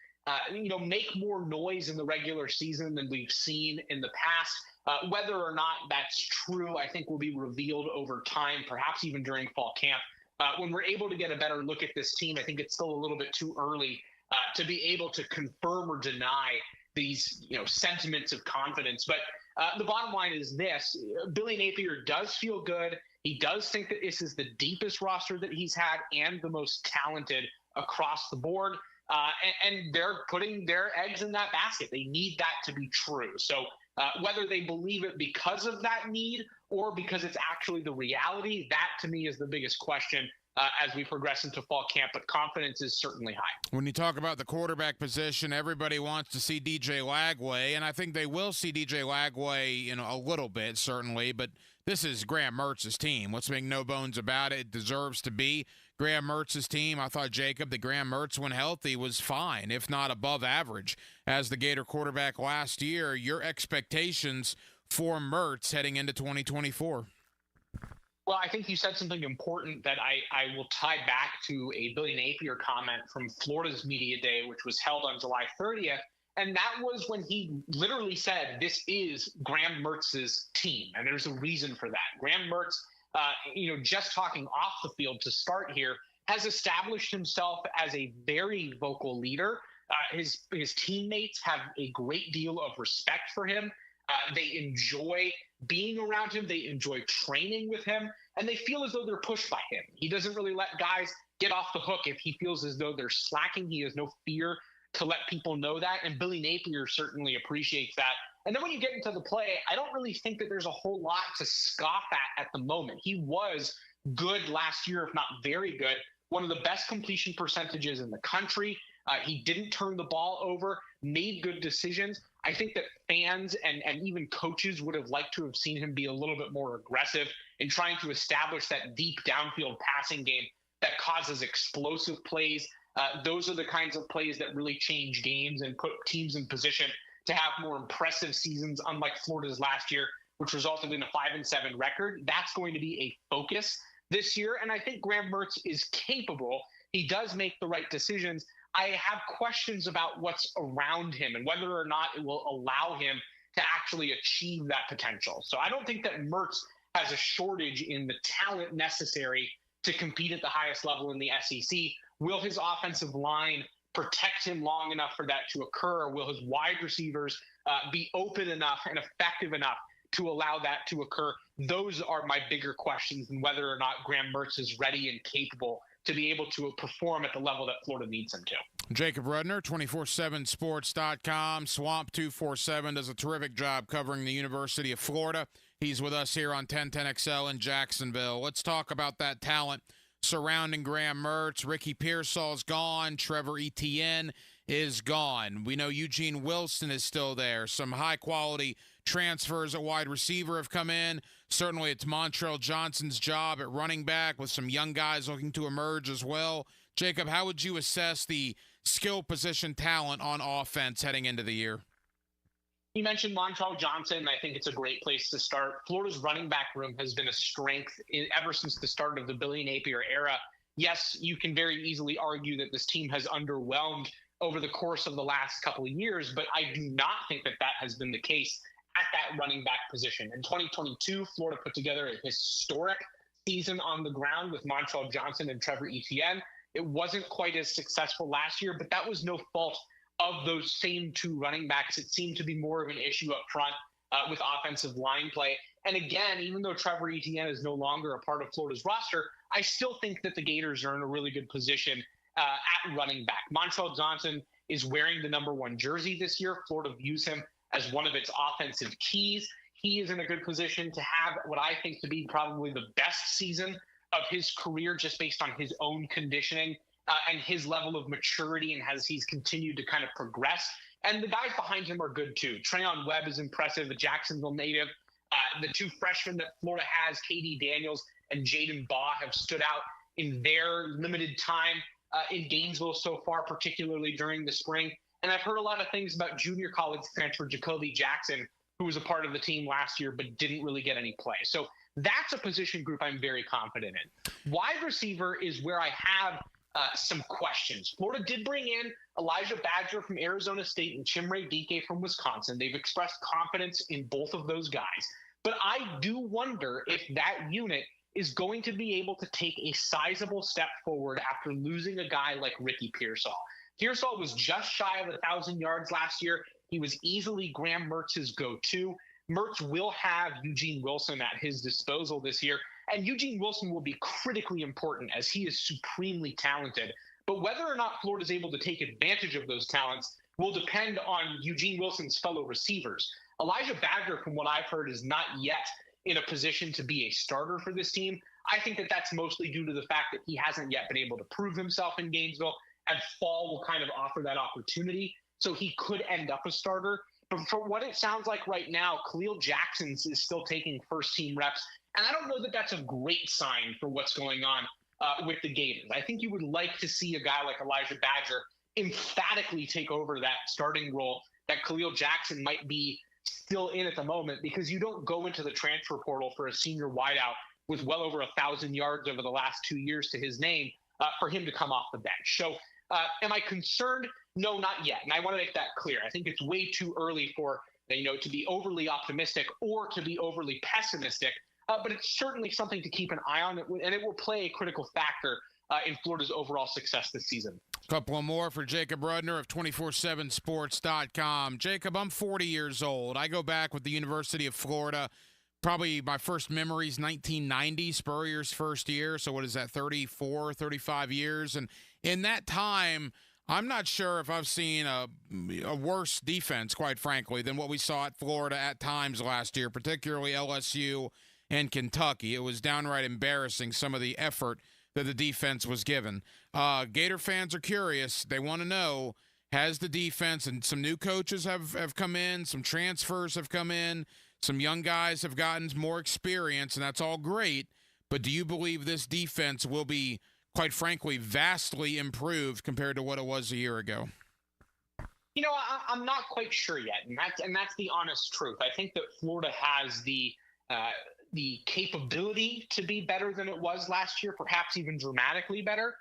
make more noise in the regular season than we've seen in the past. Whether or not that's true, I think will be revealed over time, perhaps even during fall camp. When we're able to get a better look at this team, I think it's still a little bit too early to be able to confirm or deny these, sentiments of confidence. But the bottom line is this: Billy Napier does feel good. He does think that this is the deepest roster that he's had and the most talented across the board. And they're putting their eggs in that basket. They need that to be true. So whether they believe it because of that need or because it's actually the reality, that to me is the biggest question as we progress into fall camp. But confidence is certainly high. When you talk about the quarterback position, everybody wants to see DJ Lagway, and I think they will see DJ Lagway, a little bit, certainly, but this is Graham Mertz's team. Let's make no bones about it. It deserves to be Graham Mertz's team. I thought, Jacob, that Graham Mertz, when healthy, was fine, if not above average, as the Gator quarterback last year. Your expectations for Mertz heading into 2024? Well, I think you said something important that I will tie back to a Billy Napier comment from Florida's Media Day, which was held on July 30th. And that was when he literally said, this is Graham Mertz's team. And there's a reason for that. Graham Mertz just talking off the field to start here, has established himself as a very vocal leader. His teammates have a great deal of respect for him. They enjoy being around him. They enjoy training with him, and they feel as though they're pushed by him. He doesn't really let guys get off the hook if he feels as though they're slacking. He has no fear to let people know that, and Billy Napier certainly appreciates that. And then when you get into the play, I don't really think that there's a whole lot to scoff at the moment. He was good last year, if not very good. One of the best completion percentages in the country. He didn't turn the ball over, made good decisions. I think that fans and even coaches would have liked to have seen him be a little bit more aggressive in trying to establish that deep downfield passing game that causes explosive plays. Those are the kinds of plays that really change games and put teams in position to have more impressive seasons, unlike Florida's last year, which resulted in a 5-7 record. That's going to be a focus this year, and I think Graham Mertz is capable. He does make the right decisions. I have questions about what's around him and whether or not it will allow him to actually achieve that potential. So I don't think that Mertz has a shortage in the talent necessary to compete at the highest level in the SEC. Will his offensive line protect him long enough for that to occur? Or will his wide receivers be open enough and effective enough to allow that to occur? Those are my bigger questions than whether or not Graham Mertz is ready and capable to be able to perform at the level that Florida needs him to. Jacob Rudner, 247sports.com. Swamp247 does a terrific job covering the University of Florida. He's with us here on 1010XL in Jacksonville. Let's talk about that talent surrounding Graham Mertz. Ricky Pearsall's gone. Trevor Etienne is gone. We know Eugene Wilson is still there. Some high-quality transfers at wide receiver have come in. Certainly it's Montrell Johnson's job at running back with some young guys looking to emerge as well. Jacob, how would you assess the skill position talent on offense heading into the year? You mentioned Montrell Johnson. I think it's a great place to start. Florida's running back room has been a strength ever since the start of the Billy Napier era. Yes, you can very easily argue that this team has underwhelmed over the course of the last couple of years, but I do not think that that has been the case at that running back position. In 2022, Florida put together a historic season on the ground with Montrell Johnson and Trevor Etienne. It wasn't quite as successful last year, but that was no fault of those same two running backs. It seemed to be more of an issue up front with offensive line play. And again, even though Trevor Etienne is no longer a part of Florida's roster, I still think that the Gators are in a really good position at running back. Montrell Johnson is wearing the #1 jersey this year. Florida views him as one of its offensive keys. He is in a good position to have what I think to be probably the best season of his career, just based on his own conditioning and his level of maturity and as he's continued to kind of progress. And the guys behind him are good too. Trayon Webb is impressive, a Jacksonville native. The two freshmen that Florida has, Katie Daniels and Jaden Baugh, have stood out in their limited time in Gainesville so far, particularly during the spring. And I've heard a lot of things about junior college transfer Jacoby Jackson, who was a part of the team last year but didn't really get any play. So that's a position group I'm very confident in. Wide receiver is where I have some questions. Florida did bring in Elijah Badger from Arizona State and Chimere Dike from Wisconsin. They've expressed confidence in both of those guys. But I do wonder if that unit is going to be able to take a sizable step forward after losing a guy like Ricky Pearsall. Pearsall was just shy of 1,000 yards last year. He was easily Graham Mertz's go-to. Mertz will have Eugene Wilson at his disposal this year, and Eugene Wilson will be critically important as he is supremely talented. But whether or not Florida is able to take advantage of those talents will depend on Eugene Wilson's fellow receivers. Elijah Badger, from what I've heard, is not yet in a position to be a starter for this team. I think that that's mostly due to the fact that he hasn't yet been able to prove himself in Gainesville, and fall will kind of offer that opportunity. So he could end up a starter. But for what it sounds like right now, Khalil Jackson is still taking first-team reps. And I don't know that that's a great sign for what's going on with the Gators. I think you would like to see a guy like Elijah Badger emphatically take over that starting role that Khalil Jackson might be still in at the moment, because you don't go into the transfer portal for a senior wideout with well over 1,000 yards over the last 2 years to his name for him to come off the bench. So am I concerned? No, not yet. And I want to make that clear. I think it's way too early for, to be overly optimistic or to be overly pessimistic but it's certainly something to keep an eye on, and it will play a critical factor in Florida's overall success this season. Couple more for Jacob Rudner of 247sports.com. Jacob, I'm 40 years old. I go back with the University of Florida. Probably my first memories, 1990, Spurrier's first year. So what is that, 34, 35 years? And in that time, I'm not sure if I've seen a worse defense, quite frankly, than what we saw at Florida at times last year, particularly LSU and Kentucky. It was downright embarrassing, some of the effort that the defense was given. Gator fans are curious. They want to know, has the defense, and some new coaches have come in, some transfers have come in, some young guys have gotten more experience, and that's all great, but do you believe this defense will be, quite frankly, vastly improved compared to what it was a year ago? You know, I'm not quite sure yet, and that's the honest truth. I think that Florida has the capability to be better than it was last year, perhaps even dramatically better.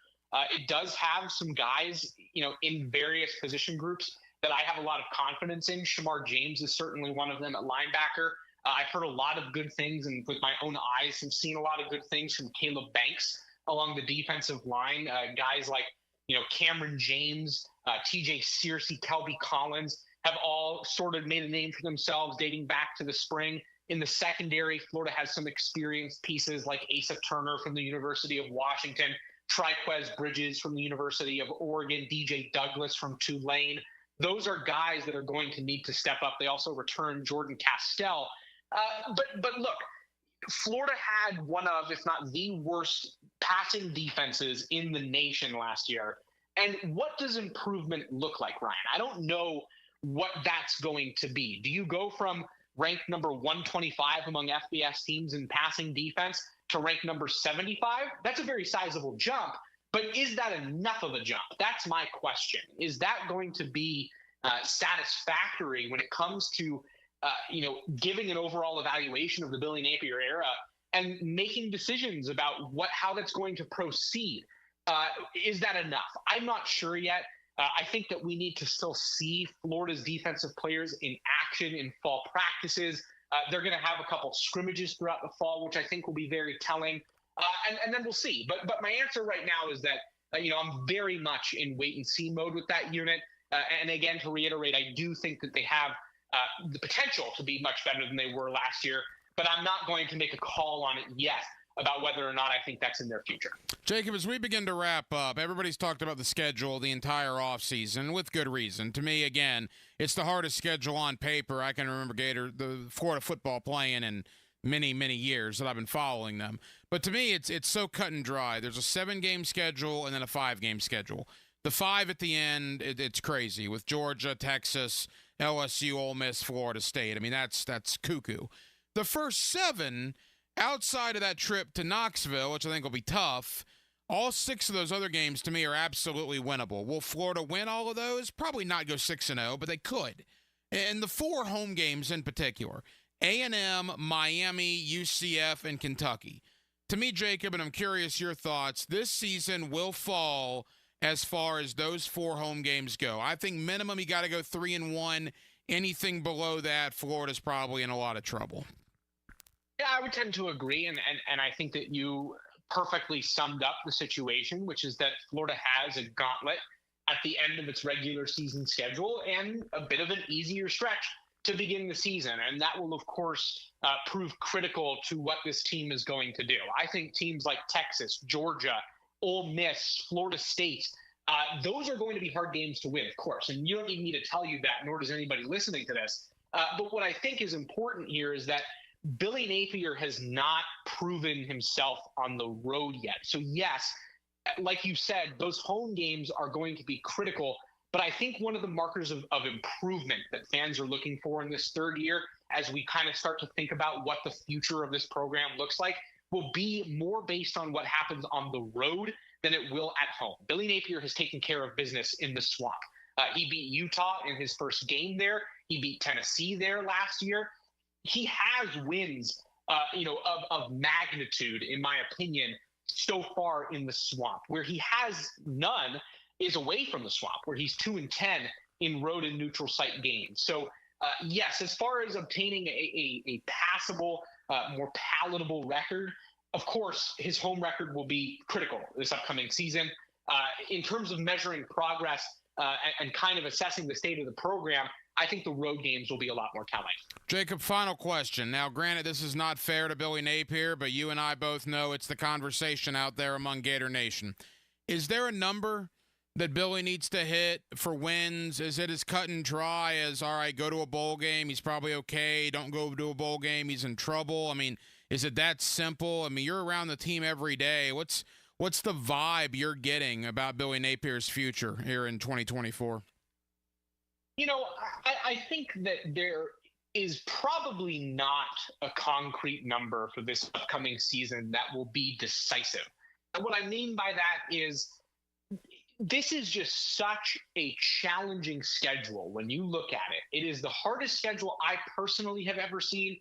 It does have some guys, in various position groups that I have a lot of confidence in. Shamar James is certainly one of them at linebacker. I've heard a lot of good things, and with my own eyes have seen a lot of good things from Caleb Banks along the defensive line. Guys like, Cameron James, TJ Searcy, Kelby Collins have all sort of made a name for themselves dating back to the spring. In the secondary, Florida has some experienced pieces like Asa Turner from the University of Washington, Triquez Bridges from the University of Oregon, DJ Douglas from Tulane. Those are guys that are going to need to step up. They also returned Jordan Castell. But look, Florida had one of, if not the worst passing defenses in the nation last year. And what does improvement look like, Ryan? I don't know what that's going to be. Do you go from ranked number 125 among FBS teams in passing defense to rank number 75? That's a very sizable jump, but is that enough of a jump? That's my question. Is that going to be satisfactory when it comes to, giving an overall evaluation of the Billy Napier era and making decisions about how that's going to proceed? Is that enough? I'm not sure yet. I think that we need to still see Florida's defensive players in action in fall practices. They're going to have a couple scrimmages throughout the fall, which I think will be very telling. And then we'll see. But my answer right now is that, I'm very much in wait-and-see mode with that unit. And again, to reiterate, I do think that they have the potential to be much better than they were last year. But I'm not going to make a call on it yet about whether or not I think that's in their future. Jacob, as we begin to wrap up, everybody's talked about the schedule the entire offseason with good reason. To me, again, it's the hardest schedule on paper I can remember the Florida football playing in many, many years that I've been following them. But to me, it's so cut and dry. There's a 7-game schedule and then a 5-game schedule. The 5 at the end, it's crazy with Georgia, Texas, LSU, Ole Miss, Florida State. I mean, that's cuckoo. The first 7, outside of that trip to Knoxville, which I think will be tough, all 6 of those other games to me are absolutely winnable. Will Florida win all of those? Probably not go 6-0, but they could. And the 4 home games in particular, A&M, Miami, UCF, and Kentucky. To me, Jacob, and I'm curious your thoughts, this season will fall as far as those 4 home games go. I think minimum you got to go 3-1. Anything below that, Florida's probably in a lot of trouble. Yeah, I would tend to agree, and I think that you perfectly summed up the situation, which is that Florida has a gauntlet at the end of its regular season schedule and a bit of an easier stretch to begin the season, and that will, of course, prove critical to what this team is going to do. I think teams like Texas, Georgia, Ole Miss, Florida State, those are going to be hard games to win, of course, and you don't need me to tell you that, nor does anybody listening to this. But what I think is important here is that Billy Napier has not proven himself on the road yet. So yes, like you said, those home games are going to be critical. But I think one of the markers of improvement that fans are looking for in this third year, as we kind of start to think about what the future of this program looks like, will be more based on what happens on the road than it will at home. Billy Napier has taken care of business in the Swamp. He beat Utah in his first game there. He beat Tennessee there last year. He has wins, of magnitude, in my opinion, so far in the Swamp. Where he has none is away from the Swamp, where he's 2-10 in road and neutral site games. So, yes, as far as obtaining a passable more palatable record. Of course, his home record will be critical this upcoming season. In terms of measuring progress and kind of assessing the state of the program, I think the road games will be a lot more telling. Jacob, final question. Now, granted, this is not fair to Billy Napier, but you and I both know it's the conversation out there among Gator Nation. Is there a number that Billy needs to hit for wins? Is it as cut and dry as, all right, go to a bowl game, he's probably okay, don't go to a bowl game, he's in trouble? I mean, is it that simple? I mean, you're around the team every day. What's the vibe you're getting about Billy Napier's future here in 2024? I think that there is probably not a concrete number for this upcoming season that will be decisive. And what I mean by that is this is just such a challenging schedule when you look at it. It is the hardest schedule I personally have ever seen,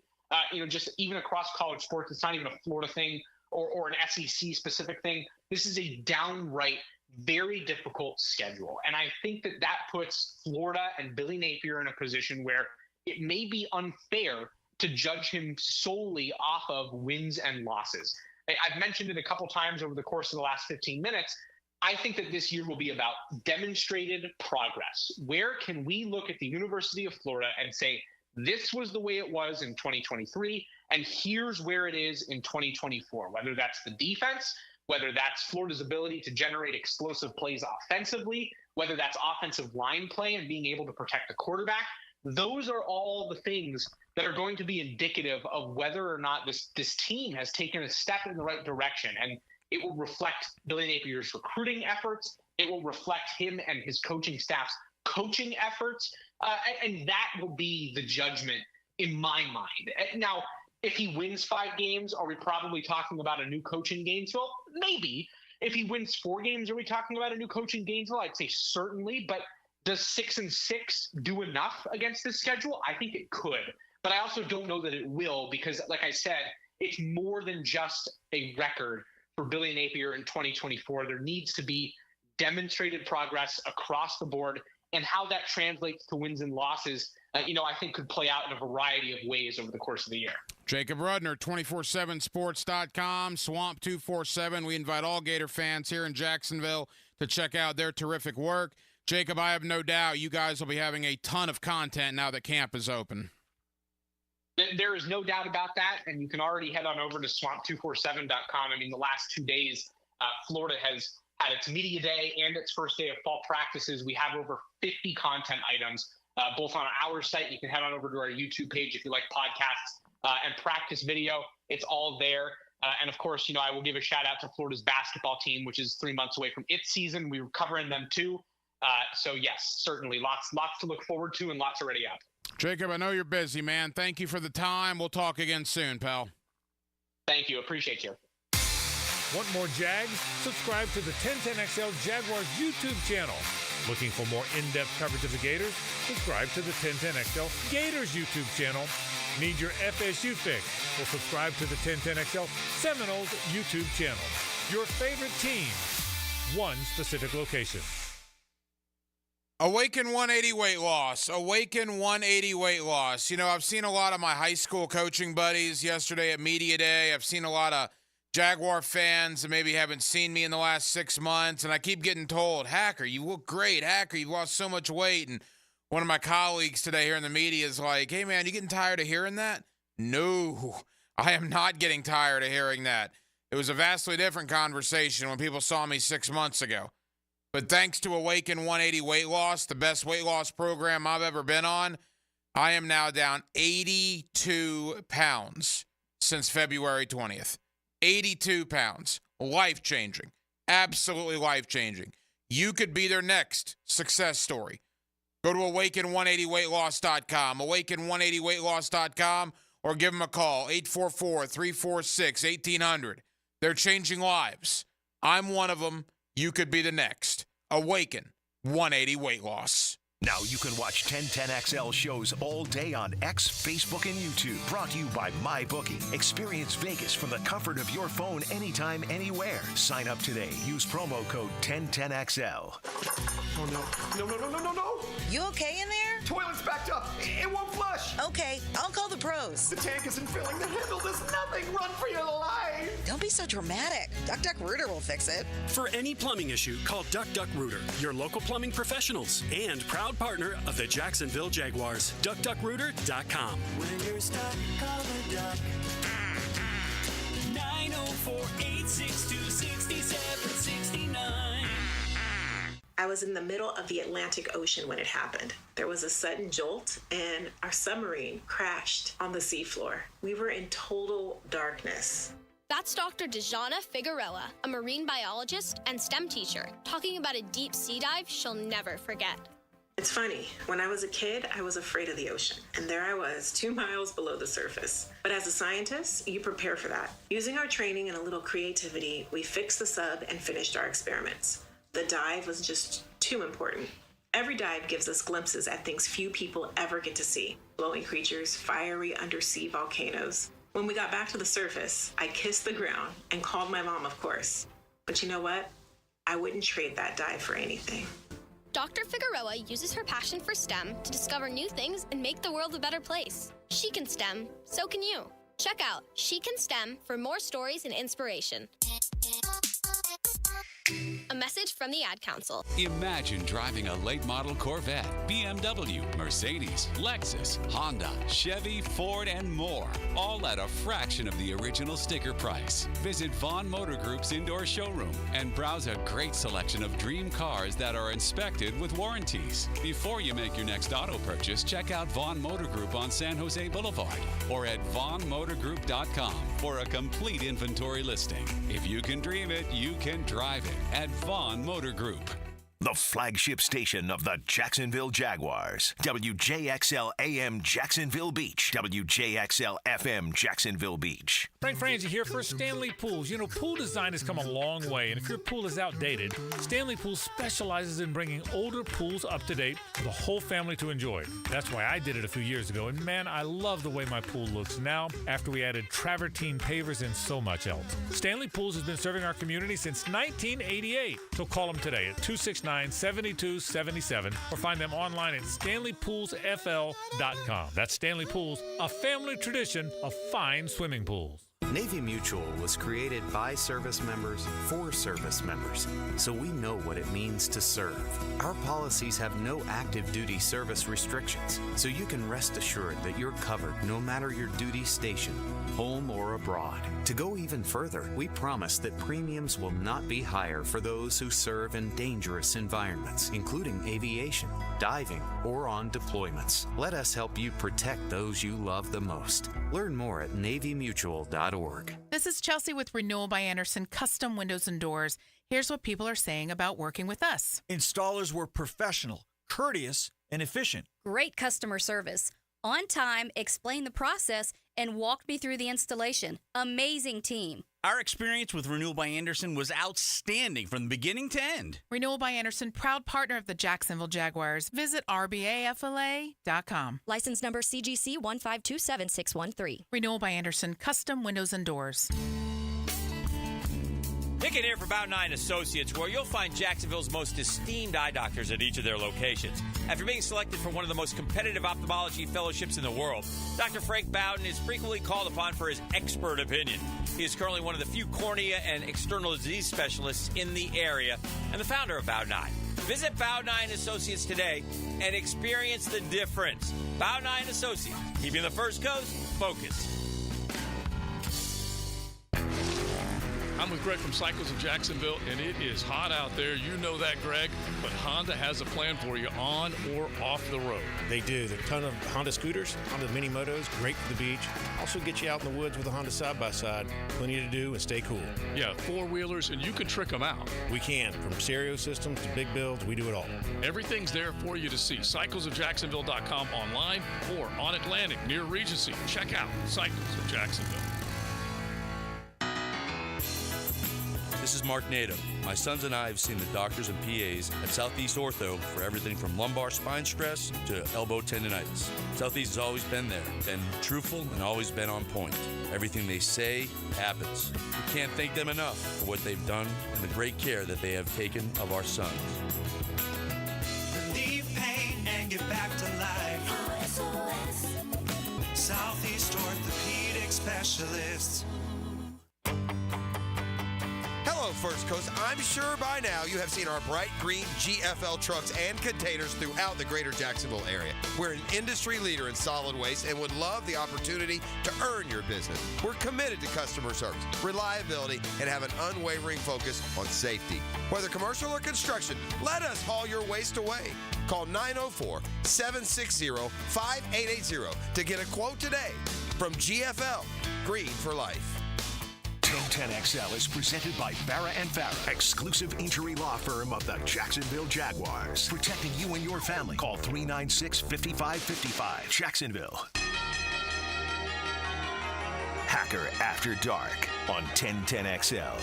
just even across college sports. It's not even a Florida thing or an SEC specific thing. This is a downright very difficult schedule. And I think that puts Florida and Billy Napier in a position where it may be unfair to judge him solely off of wins and losses. I've mentioned it a couple times over the course of the last 15 minutes. I think that this year will be about demonstrated progress. Where can we look at the University of Florida and say, this was the way it was in 2023, and here's where it is in 2024, whether that's the defense, whether that's Florida's ability to generate explosive plays offensively, whether that's offensive line play and being able to protect the quarterback. Those are all the things that are going to be indicative of whether or not this team has taken a step in the right direction. And it will reflect Billy Napier's recruiting efforts. It will reflect him and his coaching staff's coaching efforts. And that will be the judgment in my mind. Now, if he wins 5 games, are we probably talking about a new coach in Gainesville? Maybe. If he wins 4 games, are we talking about a new coach in Gainesville? I'd say certainly. But does 6-6 do enough against this schedule? I think it could. But I also don't know that it will because, like I said, it's more than just a record for Billy Napier in 2024. There needs to be demonstrated progress across the board, and how that translates to wins and losses, I think could play out in a variety of ways over the course of the year. Jacob Rudner, 247sports.com, Swamp 247. We invite all Gator fans here in Jacksonville to check out their terrific work. Jacob, I have no doubt you guys will be having a ton of content now that camp is open. There is no doubt about that, and you can already head on over to swamp247.com. I mean, the last 2 days, Florida has had its media day and its first day of fall practices. We have over 50 content items, both on our site. You can head on over to our YouTube page if you like podcasts and practice video. It's all there. And of course, I will give a shout out to Florida's basketball team, which is 3 months away from its season. We were covering them too. So yes, certainly lots to look forward to and lots already up. Jacob, I know you're busy, man. Thank you for the time. We'll talk again soon, pal. Thank you. Appreciate you. Want more Jags? Subscribe to the 1010XL Jaguars YouTube channel. Looking for more in-depth coverage of the Gators? Subscribe to the 1010XL Gators YouTube channel. Need your FSU fix? Well, subscribe to the 1010XL Seminoles YouTube channel. Your favorite team, one specific location. Awaken 180 weight loss. Awaken 180 weight loss. I've seen a lot of my high school coaching buddies yesterday at media day. I've seen a lot of Jaguar fans that maybe haven't seen me in the last 6 months, and I keep getting told, Hacker, you look great. Hacker, you've lost so much weight. And one of my colleagues today here in the media is like, hey, man, you getting tired of hearing that? No, I am not getting tired of hearing that. It was a vastly different conversation when people saw me 6 months ago. But thanks to Awaken 180 weight loss, the best weight loss program I've ever been on, I am now down 82 pounds since February 20th. 82 pounds. Life-changing. Absolutely life-changing. You could be their next success story. Go to awaken180weightloss.com, awaken180weightloss.com, or give them a call, 844-346-1800. They're changing lives. I'm one of them. You could be the next. Awaken 180 weight loss. Now you can watch 1010XL shows all day on X, Facebook, and YouTube. Brought to you by MyBookie. Experience Vegas from the comfort of your phone anytime, anywhere. Sign up today. Use promo code 1010XL. Oh, no. No. You okay in there? Toilet's backed up. It won't flush. Okay, I'll call the pros. The tank isn't filling. The handle does nothing. Run for your life. Don't be so dramatic. Duck Duck Rooter will fix it. For any plumbing issue, call Duck Duck Rooter, your local plumbing professionals, and proud partner of the Jacksonville Jaguars. DuckDuckRooter.com. When you're stuck, call the Duck. 904-862-6769. I was in the middle of the Atlantic Ocean when it happened. There was a sudden jolt, and our submarine crashed on the seafloor. We were in total darkness. That's Dr. Dejana Figueroa, a marine biologist and STEM teacher, talking about a deep sea dive she'll never forget. It's funny, when I was a kid, I was afraid of the ocean, and there I was, 2 miles below the surface. But as a scientist, you prepare for that. Using our training and a little creativity, we fixed the sub and finished our experiments. The dive was just too important. Every dive gives us glimpses at things few people ever get to see. Glowing creatures, fiery undersea volcanoes. When we got back to the surface, I kissed the ground and called my mom, of course. But you know what? I wouldn't trade that dive for anything. Dr. Figueroa uses her passion for STEM to discover new things and make the world a better place. She can STEM, so can you. Check out She Can STEM for more stories and inspiration. A message from the Ad Council. Imagine driving a late model Corvette, BMW, Mercedes, Lexus, Honda, Chevy, Ford, and more, all at a fraction of the original sticker price. Visit Vaughn Motor Group's indoor showroom and browse a great selection of dream cars that are inspected with warranties. Before you make your next auto purchase, check out Vaughn Motor Group on San Jose Boulevard or at vaughnmotorgroup.com for a complete inventory listing. If you can dream it, you can drive it at Vaughn Motor Group. The flagship station of the Jacksonville Jaguars. WJXL AM Jacksonville Beach. WJXL FM Jacksonville Beach. Frank Frangie here for Stanley Pools. You know, pool design has come a long way, and if your pool is outdated, Stanley Pools specializes in bringing older pools up to date for the whole family to enjoy. That's why I did it a few years ago, and man, I love the way my pool looks now after we added travertine pavers and so much else. Stanley Pools has been serving our community since 1988, so call them today at 269-7277 or find them online at StanleyPoolsFL.com. That's Stanley Pools, a family tradition of fine swimming pools. Navy Mutual was created by service members for service members, so we know what it means to serve. Our policies have no active duty service restrictions, so you can rest assured that you're covered no matter your duty station, home or abroad. To go even further, we promise that premiums will not be higher for those who serve in dangerous environments, including aviation, diving, or on deployments. Let us help you protect those you love the most. Learn more at NavyMutual.org. This is Chelsea with Renewal by Andersen Custom Windows and Doors. Here's what people are saying about working with us. Installers were professional, courteous, and efficient. Great customer service. On time, explained the process, and walked me through the installation. Amazing team. Our experience with Renewal by Andersen was outstanding from the beginning to end. Renewal by Andersen, proud partner of the Jacksonville Jaguars. Visit rbafla.com. License number CGC 1527613. Renewal by Andersen, Custom Windows and Doors. Nick in here for About 9 Associates, where you'll find Jacksonville's most esteemed eye doctors at each of their locations. After being selected for one of the most competitive ophthalmology fellowships in the world, Dr. Frank Bowden is frequently called upon for his expert opinion. He is currently one of the few cornea and external disease specialists in the area and the founder of About 9. Visit About 9 Associates today and experience the difference. About 9 Associates, keeping the First Coast focused. I'm with Greg from Cycles of Jacksonville, and it is hot out there. You know that, Greg. But Honda has a plan for you on or off the road. They do. There are a ton of Honda scooters, Honda mini motos, great for the beach. Also get you out in the woods with a Honda side-by-side. Plenty to do and stay cool. Yeah, four-wheelers, and you can trick them out. We can. From stereo systems to big builds, we do it all. Everything's there for you to see. CyclesofJacksonville.com online or on Atlantic near Regency. Check out Cycles of Jacksonville. This is Mark Nato. My sons and I have seen the doctors and PAs at Southeast Ortho for everything from lumbar spine stress to elbow tendonitis. Southeast has always been there, been truthful, and always been on point. Everything they say happens. We can't thank them enough for what they've done and the great care that they have taken of our sons. Relieve pain bring it back to life. SOS. Southeast Orthopedic Specialists. Hello, First Coast. I'm sure by now you have seen our bright green GFL trucks and containers throughout the greater Jacksonville area. We're an industry leader in solid waste and would love the opportunity to earn your business. We're committed to customer service, reliability, and have an unwavering focus on safety. Whether commercial or construction, let us haul your waste away. Call 904-760-5880 to get a quote today. From GFL, Green for Life. 1010XL is presented by Farah & Farah, exclusive injury law firm of the Jacksonville Jaguars. Protecting you and your family. Call 396-5555. Jacksonville. Hacker After Dark on 1010XL.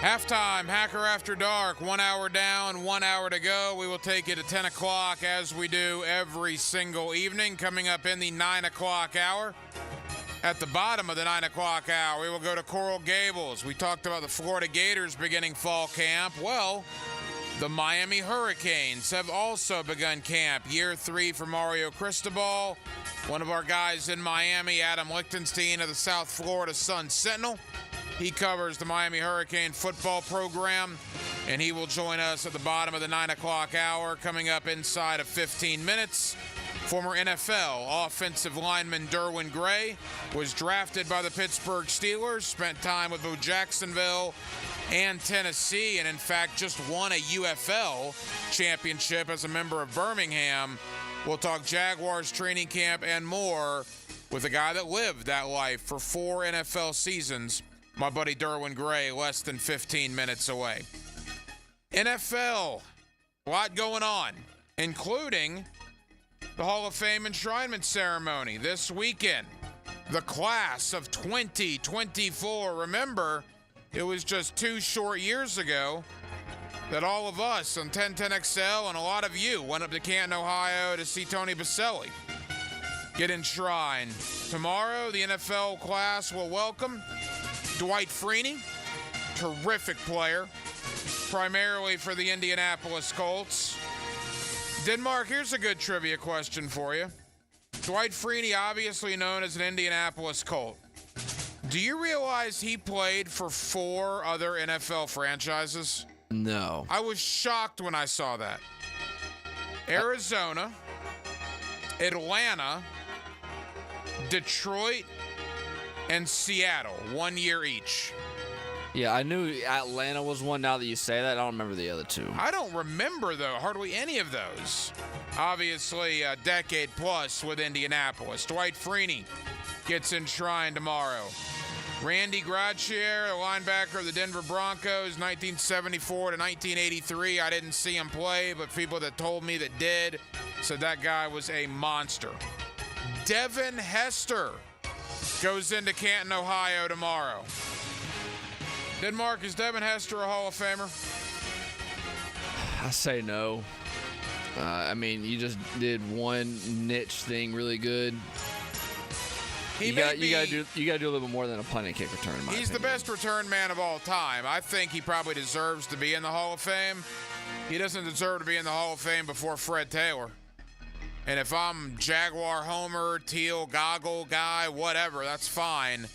Halftime, Hacker After Dark. 1 hour down, 1 hour to go. We will take it to 10 o'clock as we do every single evening. Coming up in the 9 o'clock hour. At the bottom of the 9 o'clock hour, we will go to Coral Gables. We talked about the Florida Gators beginning fall camp. Well, the Miami Hurricanes have also begun camp. Year 3 for Mario Cristobal. One of our guys in Miami, Adam Lichtenstein of the South Florida Sun Sentinel. He covers the Miami Hurricane football program, and he will join us at the bottom of the 9 o'clock hour, coming up inside of 15 minutes. Former NFL offensive lineman Derwin Gray was drafted by the Pittsburgh Steelers, spent time with both Jacksonville and Tennessee, and in fact just won a UFL championship as a member of Birmingham. We'll talk Jaguars training camp and more with a guy that lived that life for 4 NFL seasons, my buddy Derwin Gray, less than 15 minutes away. NFL, a lot going on, including the Hall of Fame enshrinement ceremony this weekend. The class of 2024. Remember, it was just 2 short years ago that all of us on 1010XL and a lot of you went up to Canton, Ohio to see Tony Baselli get enshrined. Tomorrow, the NFL class will welcome Dwight Freeney, terrific player, primarily for the Indianapolis Colts. Denmark, here's a good trivia question for you. Dwight Freeney, obviously known as an Indianapolis Colt. Do you realize he played for 4 other NFL franchises? No. I was shocked when I saw that. Arizona, Atlanta, Detroit, and Seattle, 1 year each. Yeah, I knew Atlanta was one. Now that you say that, I don't remember the other 2. I don't remember, though, hardly any of those. Obviously, a decade plus with Indianapolis. Dwight Freeney gets enshrined tomorrow. Randy Graciere, the linebacker of the Denver Broncos, 1974 to 1983. I didn't see him play, but people that told me that did said that guy was a monster. Devin Hester goes into Canton, Ohio tomorrow. Denmark, is Devin Hester a Hall of Famer? I say no. I mean, you just did one niche thing really good. You got to do a little bit more than a punt and kick return. He's the best return man of all time. I think he probably deserves to be in the Hall of Fame. He doesn't deserve to be in the Hall of Fame before Fred Taylor. And if I'm Jaguar homer, teal goggle guy, whatever, that's fine.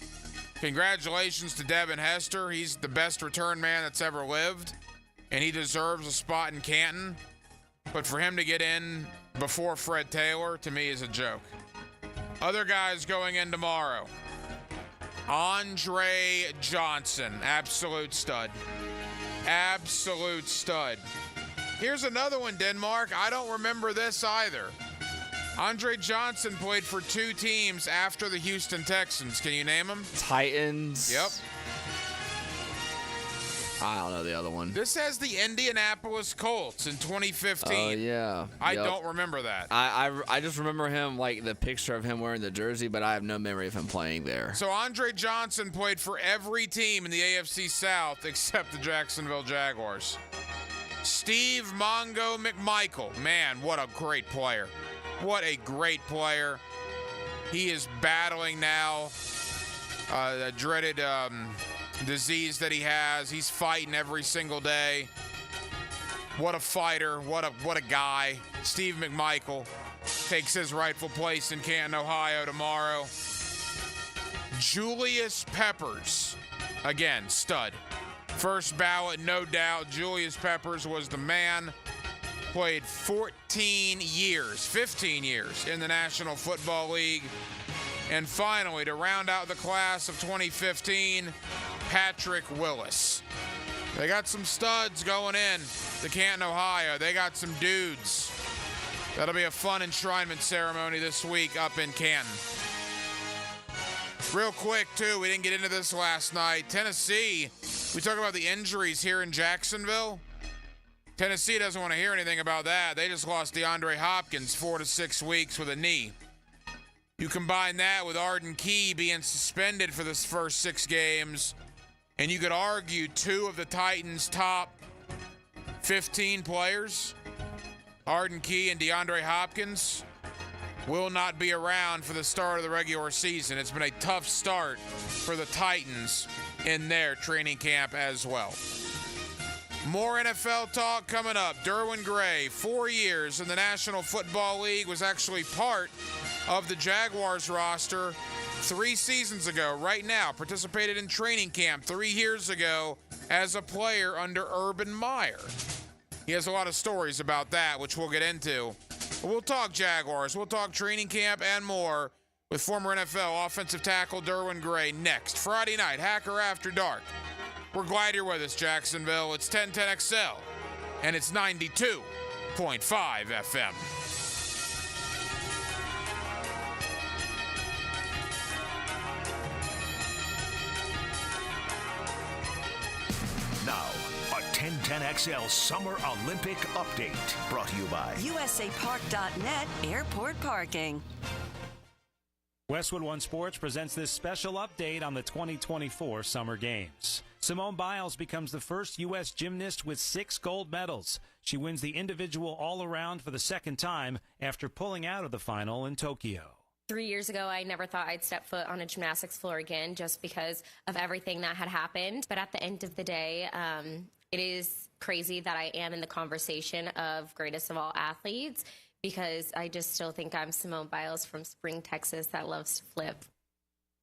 Congratulations to Devin Hester. He's the best return man that's ever lived, and he deserves a spot in Canton. But for him to get in before Fred Taylor, to me, is a joke. Other guys going in tomorrow. Andre Johnson, absolute stud. Absolute stud. Here's another one, Denmark. I don't remember this either. Andre Johnson played for 2 teams after the Houston Texans. Can you name them? Titans. Yep. I don't know the other one. This has the Indianapolis Colts in 2015. Oh, yeah. I don't remember that. I just remember him, like the picture of him wearing the jersey, but I have no memory of him playing there. So Andre Johnson played for every team in the AFC South except the Jacksonville Jaguars. Steve Mongo McMichael. Man, what a great player. What a great player. He is battling now the dreaded disease that he has. He's fighting every single day. What a fighter. What a guy. Steve McMichael takes his rightful place in Canton, Ohio tomorrow. Julius Peppers. Again, stud. First ballot, no doubt. Julius Peppers was the man. Played 15 years in the National Football League. And finally, to round out the class of 2015, Patrick Willis. They got some studs going in to Canton, Ohio. They got some dudes. That'll be a fun enshrinement ceremony this week up in Canton. Real quick, too, we didn't get into this last night. Tennessee, we talk about the injuries here in Jacksonville. Tennessee doesn't want to hear anything about that. They just lost DeAndre Hopkins 4 to 6 weeks with a knee. You combine that with Arden Key being suspended for this first 6 games, and you could argue 2 of the Titans' top 15 players, Arden Key and DeAndre Hopkins, will not be around for the start of the regular season. It's been a tough start for the Titans in their training camp as well. More NFL talk coming up. Derwin Gray, 4 years in the National Football League, was actually part of the Jaguars roster 3 seasons ago. Right now, participated in training camp 3 years ago as a player under Urban Meyer. He has a lot of stories about that, which we'll get into. We'll talk Jaguars, we'll talk training camp and more with former NFL offensive tackle Derwin Gray next. Friday night, Hacker After Dark. We're glad you're with us, Jacksonville. It's 1010XL, and it's 92.5 FM. Now, a 1010XL Summer Olympic Update brought to you by USAPark.net Airport Parking. Westwood One Sports presents this special update on the 2024 Summer Games. Simone Biles becomes the first U.S. gymnast with 6 gold medals. She wins the individual all-around for the second time after pulling out of the final in Tokyo. 3 years ago, I never thought I'd step foot on a gymnastics floor again just because of everything that had happened. But at the end of the day, it is crazy that I am in the conversation of greatest of all athletes because I just still think I'm Simone Biles from Spring, Texas that loves to flip.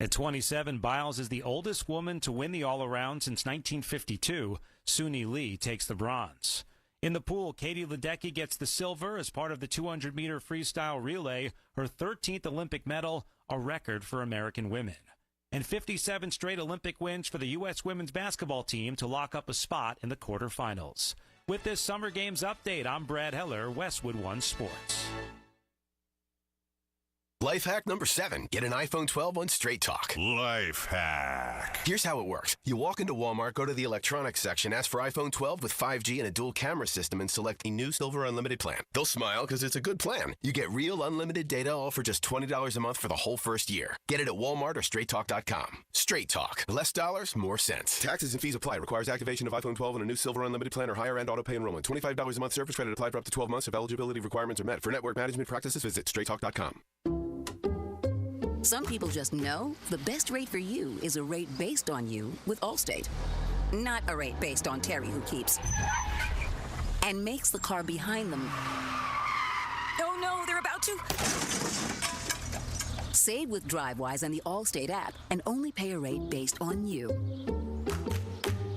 At 27, Biles is the oldest woman to win the all-around since 1952. Suni Lee takes the bronze. In the pool, Katie Ledecky gets the silver as part of the 200-meter freestyle relay, her 13th Olympic medal, a record for American women. And 57 straight Olympic wins for the U.S. women's basketball team to lock up a spot in the quarterfinals. With this Summer Games update, I'm Brad Heller, Westwood One Sports. Life hack number 7. Get an iPhone 12 on Straight Talk. Life hack. Here's how it works. You walk into Walmart, go to the electronics section, ask for iPhone 12 with 5G and a dual camera system, and select the new Silver Unlimited plan. They'll smile because it's a good plan. You get real unlimited data all for just $20 a month for the whole first year. Get it at Walmart or StraightTalk.com. Straight Talk. Less dollars, more sense. Taxes and fees apply. Requires activation of iPhone 12 and a new Silver Unlimited plan or higher end auto pay enrollment. $25 a month service credit applied for up to 12 months if eligibility requirements are met. For network management practices, visit StraightTalk.com. Some people just know the best rate for you is a rate based on you with Allstate. Not a rate based on Terry who keeps and makes the car behind them. Oh no, they're about to. Save with DriveWise and the Allstate app and only pay a rate based on you.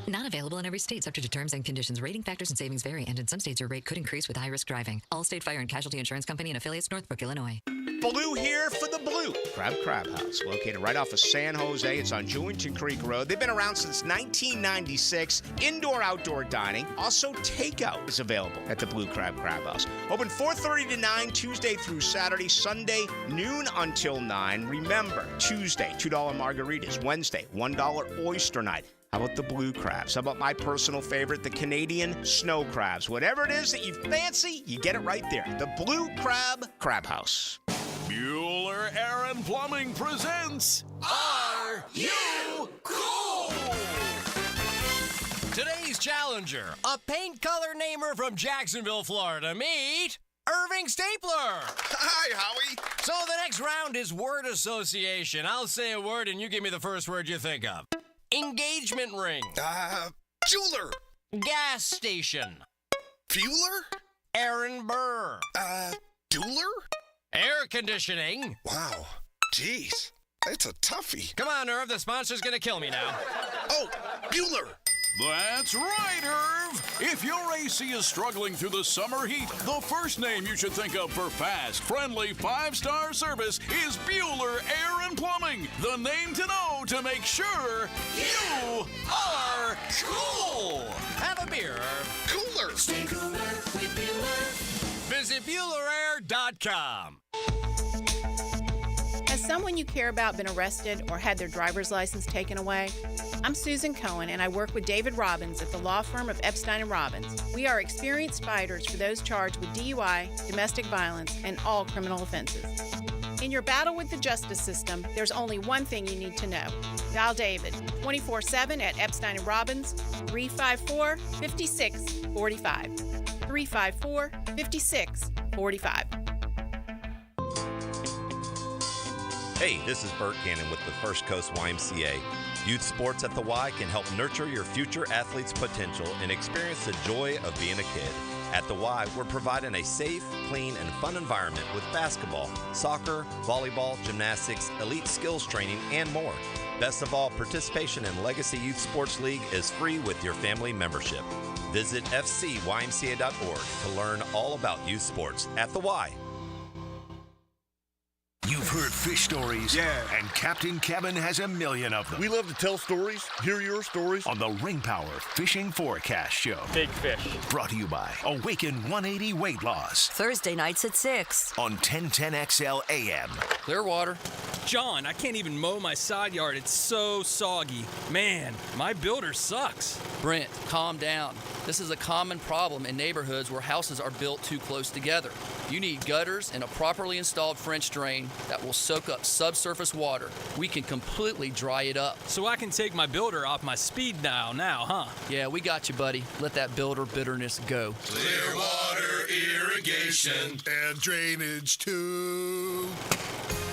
Not available in every state, subject to terms and conditions. Rating factors and savings vary, and in some states your rate could increase with high-risk driving. Allstate Fire and Casualty Insurance Company and affiliates, Northbrook, Illinois. Blue here for the Blue Crab House, located right off of San Jose. It's on Jewington Creek Road. They've been around since 1996. Indoor-outdoor dining. Also, takeout is available at the Blue Crab House. Open 4:30 to 9, Tuesday through Saturday. Sunday, noon until 9. Remember, Tuesday, $2 margaritas. Wednesday, $1 oyster night. How about the blue crabs? How about my personal favorite, the Canadian snow crabs? Whatever it is that you fancy, you get it right there. The Blue Crab House. Mueller Aaron Plumbing presents Are You Cool? Today's challenger, a paint color namer from Jacksonville, Florida. Meet Irving Stapler. Hi, Howie. So the next round is word association. I'll say a word and you give me the first word you think of. Engagement ring. Jeweler. Gas station. Bueller? Aaron Burr. Bueller? Air conditioning. Wow. Jeez. It's a toughie. Come on, Irv. The sponsor's going to kill me now. Oh, Bueller. That's right, Irv. If your AC is struggling through the summer heat, the first name you should think of for fast, friendly, 5-star service is Bueller Air and Plumbing. The name to know to make sure you are cool. Have a beer, Irv. Cooler. Stay cooler with Bueller. Visit BuellerAir.com. Has someone you care about been arrested or had their driver's license taken away? I'm Susan Cohen, and I work with David Robbins at the law firm of Epstein & Robbins. We are experienced fighters for those charged with DUI, domestic violence, and all criminal offenses. In your battle with the justice system, there's only one thing you need to know. Dial David 24/7 at Epstein & Robbins, 354-5645. 354-5645. Hey, this is Bert Cannon with the First Coast YMCA. Youth sports at the Y can help nurture your future athlete's potential and experience the joy of being a kid. At the Y, we're providing a safe, clean, and fun environment with basketball, soccer, volleyball, gymnastics, elite skills training, and more. Best of all, participation in Legacy Youth Sports League is free with your family membership. Visit fcymca.org to learn all about youth sports at the Y. You've heard fish stories, and Captain Kevin has a million of them. We love to tell stories, hear your stories. On the Ring Power Fishing Forecast Show. Big fish. Brought to you by Awaken 180 Weight Loss. Thursday nights at 6. On 1010XL AM. Clearwater. John, I can't even mow my side yard. It's so soggy. Man, my builder sucks. Brent, calm down. This is a common problem in neighborhoods where houses are built too close together. You need gutters and a properly installed French drain that will soak up subsurface water. We can completely dry it up. So I can take my builder off my speed dial now, huh? Yeah, we got you, buddy. Let that builder bitterness go. Clearwater irrigation and drainage too.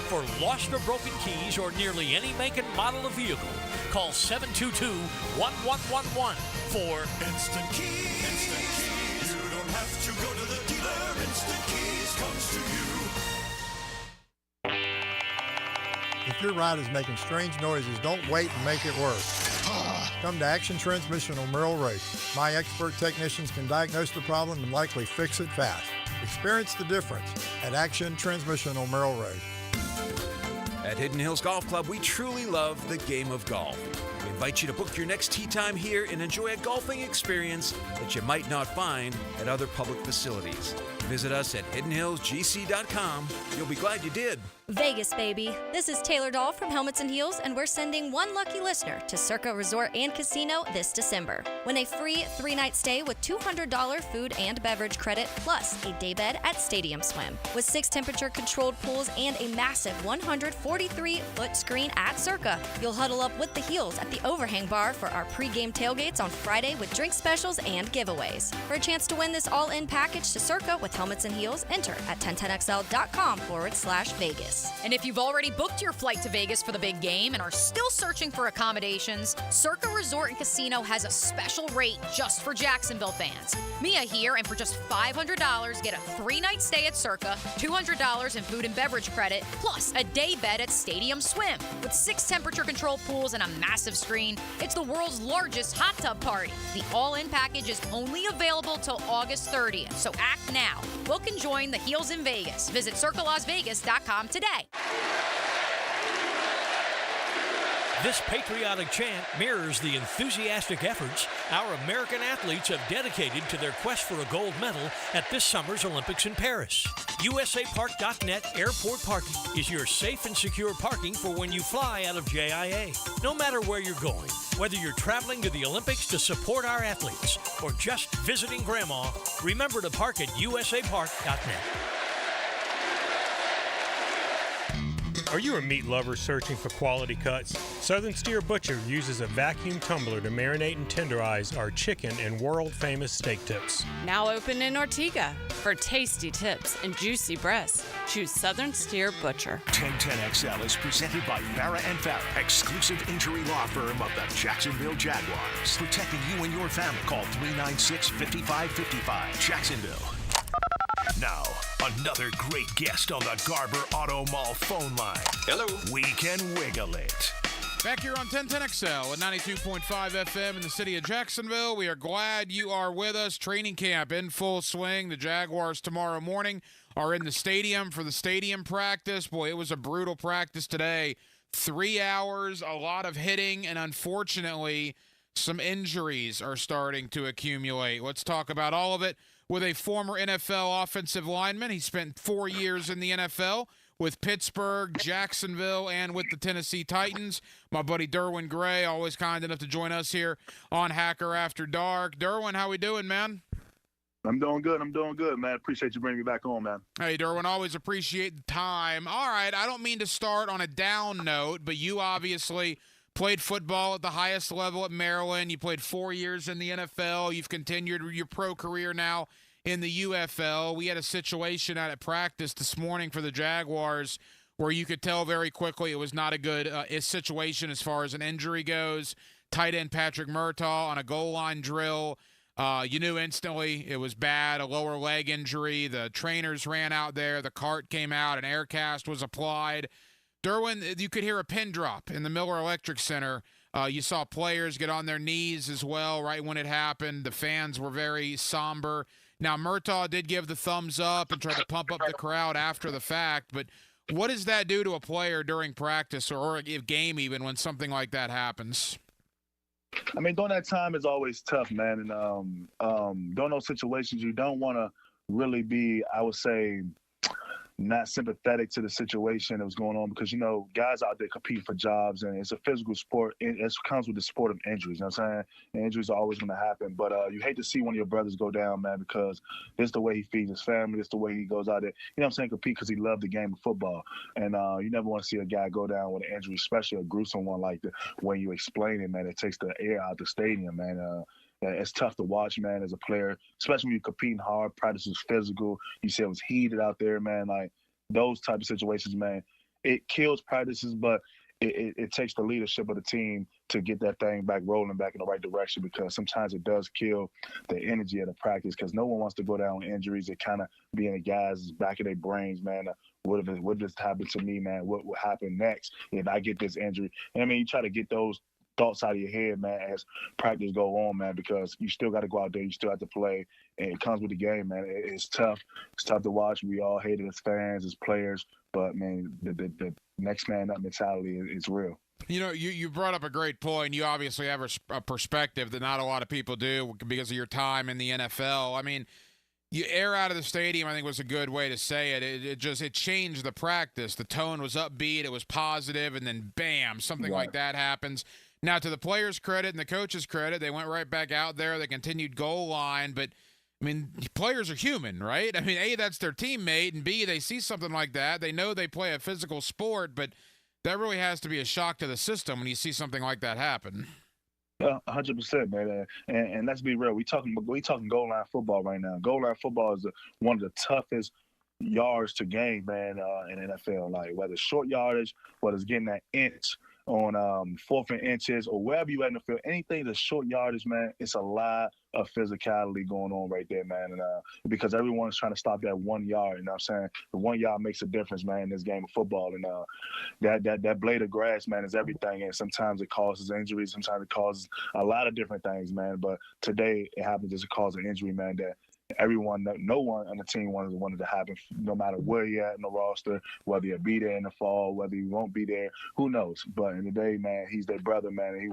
For lost or broken keys or nearly any make and model of vehicle, call 722-1111 for Instant Keys. Instant Keys. You don't have to go to the dealer. Instant Keys comes to you. If your ride is making strange noises, don't wait and make it worse. Come to Action Transmission on Merrill Road. My expert technicians can diagnose the problem and likely fix it fast. Experience the difference at Action Transmission on Merrill Road. At Hidden Hills Golf Club, we truly love the game of golf. We invite you to book your next tee time here and enjoy a golfing experience that you might not find at other public facilities. Visit us at hiddenhillsgc.com. You'll be glad you did. Vegas, baby. This is Taylor Dahl from Helmets and Heels, and we're sending one lucky listener to Circa Resort and Casino this December. Win a free 3-night stay with $200 food and beverage credit, plus a daybed at Stadium Swim. With 6 temperature-controlled pools and a massive 143-foot screen at Circa, you'll huddle up with the Heels at the overhang bar for our pregame tailgates on Friday with drink specials and giveaways. For a chance to win this all-in package to Circa with Helmets and Heels, enter at 1010xl.com/Vegas. And if you've already booked your flight to Vegas for the big game and are still searching for accommodations, Circa Resort and Casino has a special rate just for Jacksonville fans. Mia here, and for just $500, get a 3-night stay at Circa, $200 in food and beverage credit, plus a day bed at Stadium Swim. With 6 temperature-controlled pools and a massive screen, it's the world's largest hot tub party. The all-in package is only available till August 30th, so act now. Book and join the Heels in Vegas. Visit CircaLasVegas.com today. This patriotic chant mirrors the enthusiastic efforts our American athletes have dedicated to their quest for a gold medal at this summer's Olympics in Paris. USAPark.net Airport Parking is your safe and secure parking for when you fly out of JIA. No matter where you're going, whether you're traveling to the Olympics to support our athletes or just visiting Grandma, remember to park at USAPark.net. Are you a meat lover searching for quality cuts? Southern Steer Butcher uses a vacuum tumbler to marinate and tenderize our chicken and world-famous steak tips. Now open in Ortega. For tasty tips and juicy breasts, choose Southern Steer Butcher. 1010XL is presented by Farrah & Farrah, exclusive injury law firm of the Jacksonville Jaguars. Protecting you and your family. Call 396-5555. Jacksonville. Now, another great guest on the Garber Auto Mall phone line. Hello. We can wiggle it. Back here on 1010XL at 92.5 FM in the city of Jacksonville. We are glad you are with us. Training camp in full swing. The Jaguars tomorrow morning are in the stadium for the stadium practice. Boy, it was a brutal practice today. 3 hours, a lot of hitting, and unfortunately, some injuries are starting to accumulate. Let's talk about all of it with a former NFL offensive lineman. He spent 4 years in the NFL with Pittsburgh, Jacksonville, and with the Tennessee Titans. My buddy Derwin Gray, always kind enough to join us here on Hacker After Dark. Derwin, how we doing, man? I'm doing good, man. Appreciate you bringing me back on, man. Hey, Derwin, always appreciate the time. All right, I don't mean to start on a down note, but you obviously played football at the highest level at Maryland. You played 4 years in the NFL. You've continued your pro career now in the UFL. We had a situation out at practice this morning for the Jaguars where you could tell very quickly it was not a good situation as far as an injury goes. Tight end Patrick Murtaugh on a goal line drill. You knew instantly it was bad, a lower leg injury. The trainers ran out there. The cart came out. An air cast was applied. Derwin, you could hear a pin drop in the Miller Electric Center. You saw players get on their knees as well right when it happened. The fans were very somber. Now, Murtaugh did give the thumbs up and try to pump up the crowd after the fact, but what does that do to a player during practice or a game even when something like that happens? I mean, during that time is always tough, man. And during those situations, you don't want to really be, I would say, not sympathetic to the situation that was going on because, you know, guys out there competing for jobs and it's a physical sport. It comes with the sport of injuries, you know what I'm saying? And injuries are always going to happen. But you hate to see one of your brothers go down, man, because it's the way he feeds his family. It's the way he goes out there, you know what I'm saying, compete because he loved the game of football. And you never want to see a guy go down with an injury, especially a gruesome one like that. When you explain it, man, it takes the air out the stadium, man. It's tough to watch, man, as a player, especially when you're competing hard, practice was physical. You said it was heated out there, man. Like, those type of situations, man, it kills practices, but it takes the leadership of the team to get that thing back rolling back in the right direction because sometimes it does kill the energy of the practice because no one wants to go down with injuries. It kind of be in the guys' back of their brains, man. What if this happened to me, man? What will happen next if I get this injury? And I mean, you try to get those thoughts out of your head, man, as practice go on, man, because you still got to go out there, you still have to play, and it comes with the game, man. It's tough. It's tough to watch. We all hate it as fans, as players, but, man, the next man up mentality is real. You know, you brought up a great point. You obviously have a perspective that not a lot of people do because of your time in the NFL. I mean, you air out of the stadium, I think was a good way to say it. It changed the practice. The tone was upbeat. It was positive, and then, bam, something like that happens. Now, to the players' credit and the coaches' credit, they went right back out there. They continued goal line. But, I mean, players are human, right? I mean, A, that's their teammate, and B, they see something like that. They know they play a physical sport, but that really has to be a shock to the system when you see something like that happen. 100%, man. And let's be real. We talking goal line football right now. Goal line football is one of the toughest yards to gain, man, in NFL. Like, whether it's short yardage, whether it's getting that inch on 4th and inches or wherever you at in the field, anything that's short yardage, man, it's a lot of physicality going on right there, man. And because everyone's trying to stop that 1 yard, you know what I'm saying? The 1 yard makes a difference, man, in this game of football. And that blade of grass, man, is everything. And sometimes it causes injuries. Sometimes it causes a lot of different things, man. But today it happens as a cause of injury, man, that no one on the team wanted to happen, no matter where you're at in the roster, whether you'll be there in the fall, whether you won't be there, who knows? But in the day, man, he's their brother, man, and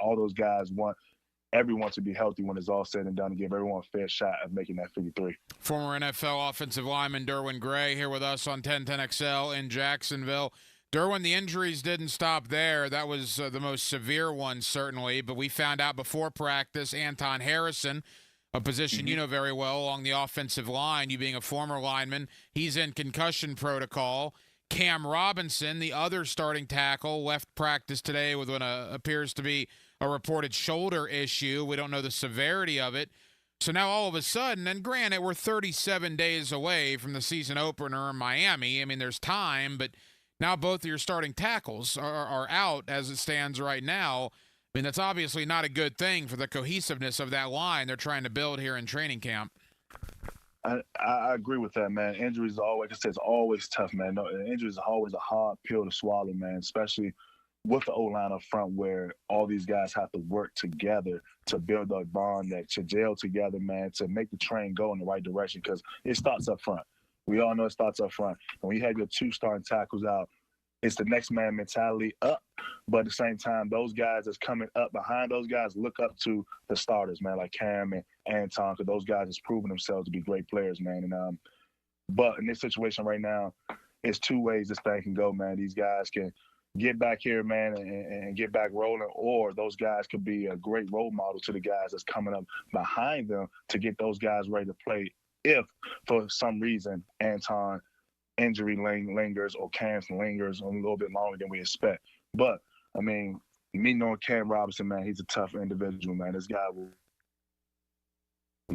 all those guys want everyone to be healthy when it's all said and done and give everyone a fair shot of making that 53. Former NFL offensive lineman Derwin Gray here with us on 1010XL in Jacksonville. Derwin, the injuries didn't stop there. That was the most severe one, certainly, but we found out before practice Anton Harrison, a position you know very well along the offensive line, you being a former lineman. He's in concussion protocol. Cam Robinson, the other starting tackle, left practice today with what appears to be a reported shoulder issue. We don't know the severity of it. So now all of a sudden, and granted, we're 37 days away from the season opener in Miami. I mean, there's time, but now both of your starting tackles are out as it stands right now. I mean, that's obviously not a good thing for the cohesiveness of that line they're trying to build here in training camp. I agree with that, man. Injuries are always, like I said, it's always tough, man. No, injuries are always a hard pill to swallow, man, especially with the O-line up front where all these guys have to work together to build a bond that to gel together, man, to make the train go in the right direction because it starts up front. We all know it starts up front. And when you have your two starting tackles out, it's the next man mentality up. But at the same time, those guys that's coming up behind those guys look up to the starters, man, like Cam and Anton, because those guys has proven themselves to be great players, man. And but in this situation right now, it's two ways this thing can go, man. These guys can get back here, man, and get back rolling, or those guys could be a great role model to the guys that's coming up behind them to get those guys ready to play if, for some reason, Anton injury lingers or Cam lingers a little bit longer than we expect. But, I mean, me knowing Cam Robinson, man, he's a tough individual, man. This guy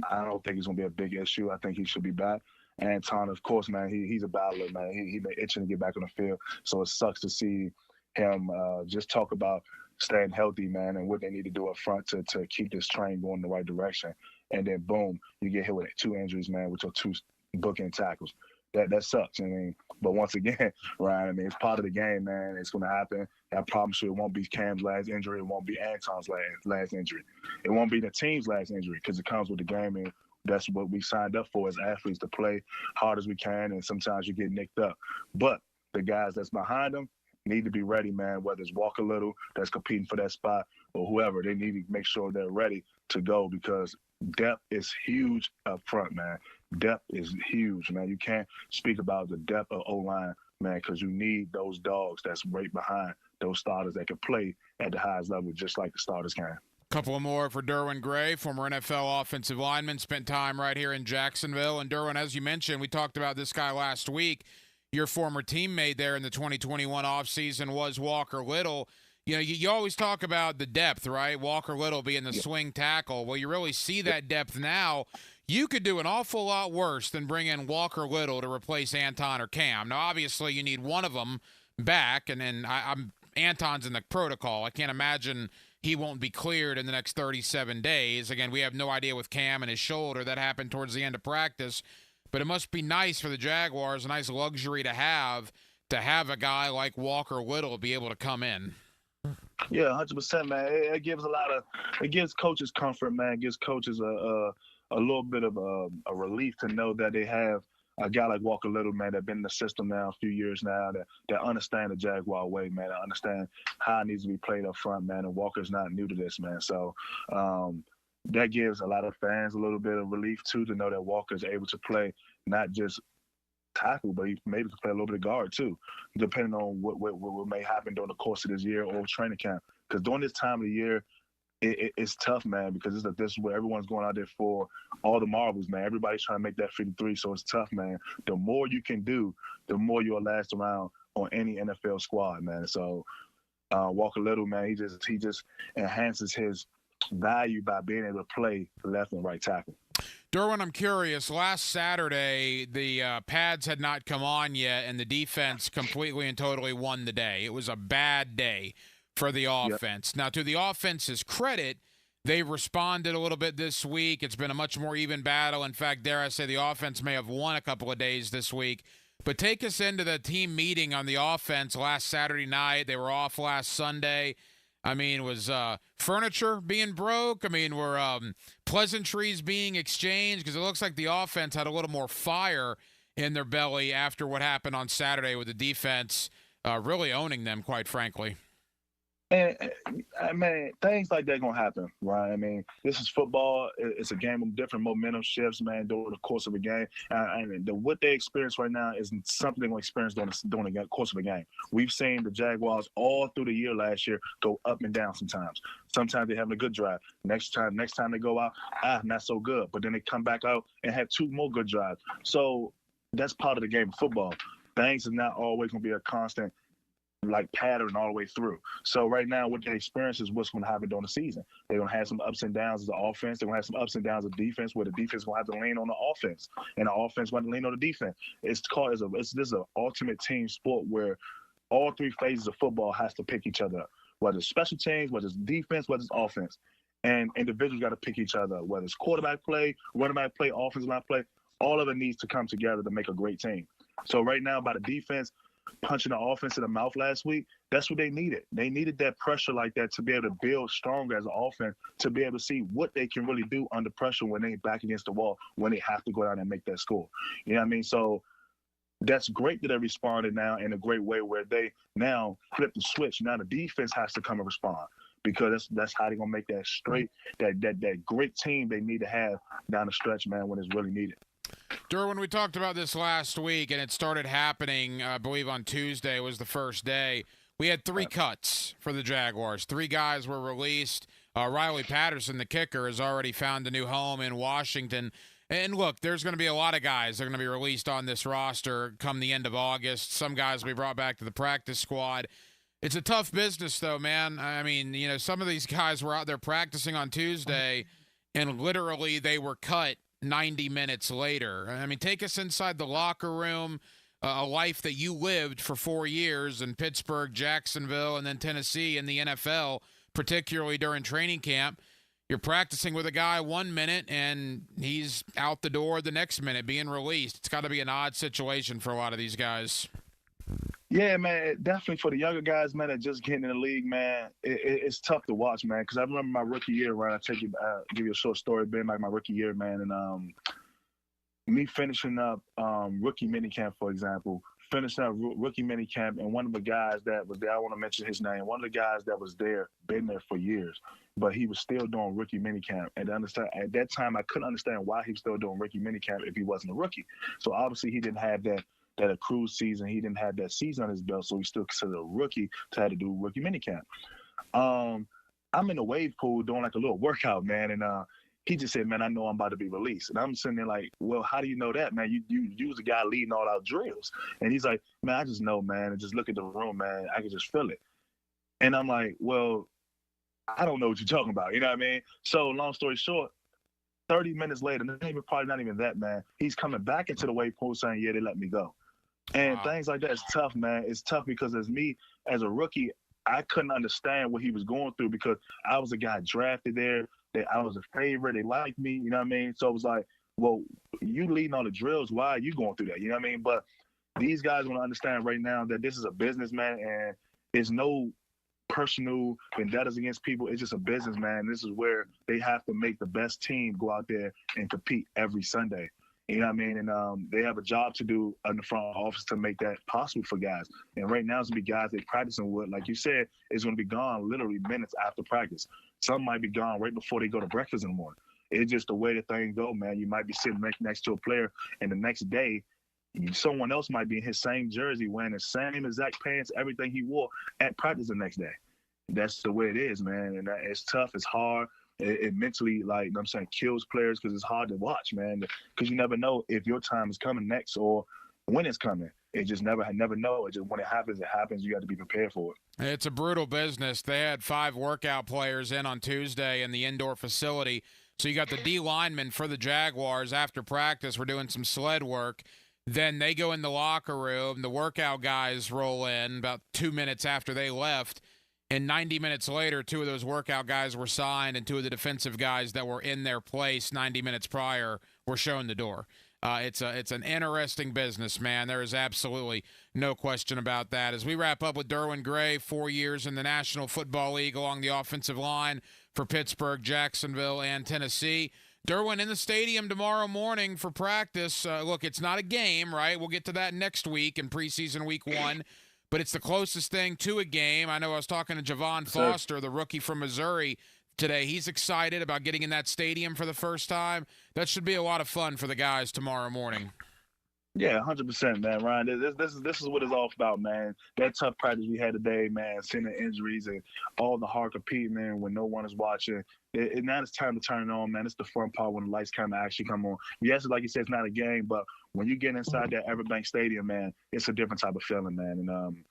I don't think it's going to be a big issue. I think he should be back. Anton, of course, man, he's a battler, man. He's been itching to get back on the field. So it sucks to see him just talk about staying healthy, man, and what they need to do up front to keep this train going in the right direction. And then, boom, you get hit with 2 injuries, man, with your 2 bookend tackles. That sucks. I mean, but once again, Ryan, I mean, it's part of the game, man. It's going to happen. I promise you it won't be Cam's last injury. It won't be Anton's last injury. It won't be the team's last injury because it comes with the game, and that's what we signed up for as athletes, to play hard as we can, and sometimes you get nicked up. But the guys that's behind them need to be ready, man, whether it's Walker Little that's competing for that spot or whoever. They need to make sure they're ready to go because depth is huge up front, man. Depth is huge, man. You can't speak about the depth of O-line, man, because you need those dogs that's right behind those starters that can play at the highest level just like the starters can. Couple of more for Derwin Gray, former NFL offensive lineman, spent time right here in Jacksonville. And Derwin, as you mentioned, we talked about this guy last week. Your former teammate there in the 2021 offseason was Walker Little. You know, you always talk about the depth, right? Walker Little being the swing tackle. Well, you really see that depth now. You could do an awful lot worse than bring in Walker Little to replace Anton or Cam. Now, obviously, you need one of them back, and then Anton's in the protocol. I can't imagine he won't be cleared in the next 37 days. Again, we have no idea with Cam and his shoulder. That happened towards the end of practice. But it must be nice for the Jaguars, a nice luxury to have a guy like Walker Little be able to come in. Yeah, 100%, man. It gives coaches comfort, man. It gives coaches a little bit of a relief to know that they have a guy like Walker Little, man, that's been in the system now a few years now, that understand the Jaguar way, man, that understand how it needs to be played up front, man, and Walker's not new to this, man. So that gives a lot of fans a little bit of relief, too, to know that Walker's able to play not just tackle, but he maybe can play a little bit of guard, too, depending on what may happen during the course of this year or training camp. Because during this time of the year, it's tough, man, because this is where everyone's going out there for all the marbles, man. Everybody's trying to make that 53, so it's tough, man. The more you can do, the more you'll last around on any NFL squad, man. So Walker Little, man, he just enhances his value by being able to play left and right tackle. Derwin, I'm curious. Last Saturday, the pads had not come on yet, and the defense completely and totally won the day. It was a bad day for the offense. Yep. Now, to the offense's credit, they responded a little bit this week. It's been a much more even battle. In fact, dare I say, the offense may have won a couple of days this week. But take us into the team meeting on the offense last Saturday night. They were off last Sunday. I mean, was furniture being broke? I mean, were pleasantries being exchanged? Because it looks like the offense had a little more fire in their belly after what happened on Saturday with the defense really owning them, quite frankly. And I mean, things like that gonna happen, right? I mean, this is football. It's a game of different momentum shifts, man, during the course of a game. And what they experience right now is something they're gonna experience during the course of a game. We've seen the Jaguars all through the year last year go up and down sometimes. Sometimes they're having a good drive. Next time they go out, not so good. But then they come back out and have 2 more good drives. So that's part of the game of football. things is not always going to be a constant like pattern all the way through. So right now, what they experience is what's going to happen during the season. They're going to have some ups and downs as the offense. They're going to have some ups and downs of defense, where the defense is going to have to lean on the offense, and the offense going to lean on the defense. This is an ultimate team sport where all three phases of football has to pick each other up, whether it's special teams, whether it's defense, whether it's offense. And individuals got to pick each other up, whether it's quarterback play, running back play, offensive line play. All of it needs to come together to make a great team. So right now, by the defense punching the offense in the mouth last week, that's what they needed. They needed that pressure like that to be able to build stronger as an offense, to be able to see what they can really do under pressure when they back against the wall, when they have to go down and make that score. You know what I mean? So that's great that they responded now in a great way, where they now flip the switch. Now the defense has to come and respond, because that's how they're going to make that straight, that great team they need to have down the stretch, man, when it's really needed. Derwin, we talked about this last week, and it started happening, I believe on Tuesday was the first day. We had 3 cuts for the Jaguars. 3 guys were released. Riley Patterson, the kicker, has already found a new home in Washington. And look, there's going to be a lot of guys that are going to be released on this roster come the end of August. Some guys will be brought back to the practice squad. It's a tough business, though, man. I mean, you know, some of these guys were out there practicing on Tuesday, and literally they were cut 90 minutes later. I mean, take us inside the locker room, a life that you lived for 4 years in Pittsburgh, Jacksonville, and then Tennessee in the NFL, particularly during training camp. You're practicing with a guy 1 minute, and he's out the door the next minute being released. It's got to be an odd situation for a lot of these guys. Yeah, man, definitely for the younger guys, man, that just getting in the league, man, it's tough to watch, man, because I remember my rookie year, right? I'll give you a short story, Ben, like my rookie year, man, and me finishing up rookie minicamp, for example, finishing up rookie minicamp, and one of the guys that was there, I want to mention his name, one of the guys that was there, been there for years, but he was still doing rookie minicamp. And at that time, I couldn't understand why he was still doing rookie minicamp if he wasn't a rookie. So obviously he didn't have that accrued season. He didn't have that season on his belt, so he's still considered a rookie to have to do rookie minicamp. I'm in the wave pool doing like a little workout, man, and he just said, man, I know I'm about to be released. And I'm sitting there like, well, how do you know that, man? You was the guy leading all our drills. And he's like, man, I just know, man, and just look at the room, man, I can just feel it. And I'm like, well, I don't know what you're talking about, you know what I mean? So long story short, 30 minutes later, probably not even that, man, he's coming back into the wave pool saying, yeah, they let me go. And things like that is tough, man. It's tough because as a rookie, I couldn't understand what he was going through, because I was a guy drafted there, that I was a favorite, they liked me, you know what I mean? So it was like, well, you leading all the drills, why are you going through that? You know what I mean? But these guys want to understand right now that this is a business, man, and it's no personal vendettas against people. It's just a business, man. This is where they have to make the best team go out there and compete every Sunday. You know what I mean? And they have a job to do in the front office to make that possible for guys. And right now, it's going to be guys they're practicing with, like you said, is going to be gone literally minutes after practice. Some might be gone right before they go to breakfast in the morning. It's just the way the thing go, man. You might be sitting next to a player, and the next day, someone else might be in his same jersey, wearing the same exact pants, everything he wore at practice the next day. That's the way it is, man. And it's tough. It's hard. It mentally, like, you know what I'm saying, kills players, because it's hard to watch, man, because you never know if your time is coming next or when it's coming. It just never know. It just, when it happens, you got to be prepared for it. It's a brutal business. They had 5 workout players in on Tuesday in the indoor facility. So you got the D linemen for the Jaguars after practice. We're doing some sled work. Then they go in the locker room. The workout guys roll in about 2 minutes after they left. And 90 minutes later, 2 of those workout guys were signed, and 2 of the defensive guys that were in their place 90 minutes prior were shown the door. It's an interesting business, man. There is absolutely no question about that. As we wrap up with Derwin Gray, 4 years in the National Football League along the offensive line for Pittsburgh, Jacksonville, and Tennessee. Derwin in the stadium tomorrow morning for practice. Look, it's not a game, right? We'll get to that next week in preseason week 1. But it's the closest thing to a game. I know I was talking to Javon Foster, the rookie from Missouri, today. He's excited about getting in that stadium for the first time. That should be a lot of fun for the guys tomorrow morning. Yeah, 100%, man, Ryan. This is what it's all about, man. That tough practice we had today, man, seeing the injuries and all the hard competing, man, when no one is watching. Now it's time to turn it on, man. It's the fun part when the lights kind of actually come on. Yes, like you said, it's not a game, but when you get inside that Everbank Stadium, man, it's a different type of feeling, man. And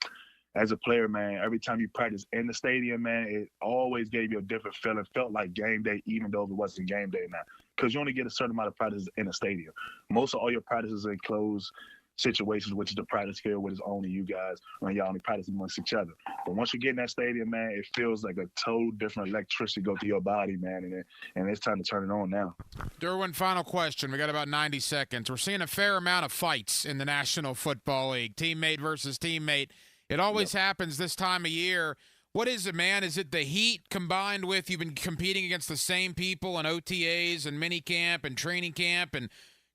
as a player, man, every time you practice in the stadium, man, it always gave you a different feeling. Felt like game day, even though it wasn't game day now. Because you only get a certain amount of practice in a stadium. Most of all your practices are in closed situations, which is the practice field, which is only you guys, when y'all only practice amongst each other. But once you get in that stadium, man, it feels like a total different electricity go through your body, man, and it's time to turn it on now. Derwin, final question. We got about 90 seconds. We're seeing a fair amount of fights in the National Football League, teammate versus teammate. It always happens this time of year. What is it, man? Is it the heat combined with you've been competing against the same people in OTAs and minicamp and training camp, and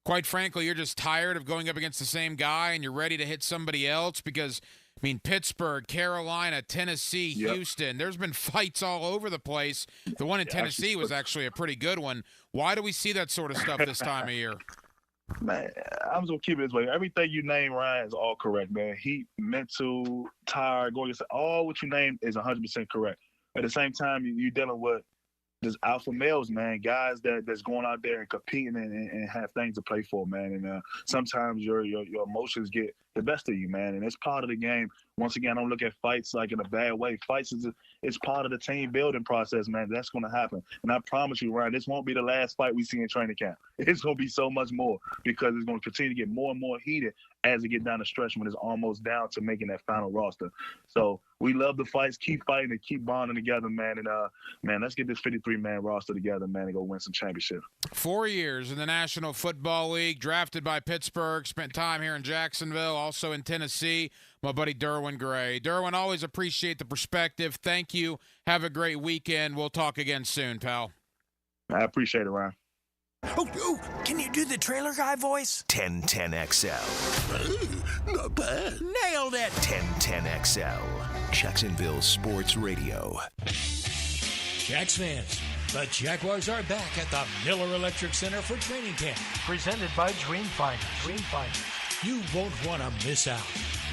quite frankly, you're just tired of going up against the same guy and you're ready to hit somebody else? Because, I mean, Pittsburgh, Carolina, Tennessee, Houston, there's been fights all over the place. The one in Tennessee was actually a pretty good one. Why do we see that sort of stuff this time of year? Man, I'm just going to keep it this way. Everything you name, Ryan, is all correct, man. Heat, mental, tired, going against all what you name is 100% correct. At the same time, you're dealing with just alpha males, man, guys that's going out there and competing and have things to play for, man. And sometimes your emotions get the best of you, man. And it's part of the game. Once again, I don't look at fights like in a bad way. Fights it's part of the team building process, man. That's going to happen. And I promise you, Ryan, this won't be the last fight we see in training camp. It's going to be so much more because it's going to continue to get more and more heated as we get down the stretch when it's almost down to making that final roster. So we love the fights. Keep fighting and keep bonding together, man. And, man, let's get this 53-man roster together, man, and go win some championships. 4 years in the National Football League, drafted by Pittsburgh, spent time here in Jacksonville, also in Tennessee. My buddy Derwin Gray. Derwin, always appreciate the perspective. Thank you. Have a great weekend. We'll talk again soon, pal. I appreciate it, Ryan. Oh, can you do the trailer guy voice? 1010XL. Not bad. Nailed it. 1010XL. Jacksonville Sports Radio. Jags fans, the Jaguars are back at the Miller Electric Center for training camp. Presented by Dreamfinder. You won't want to miss out.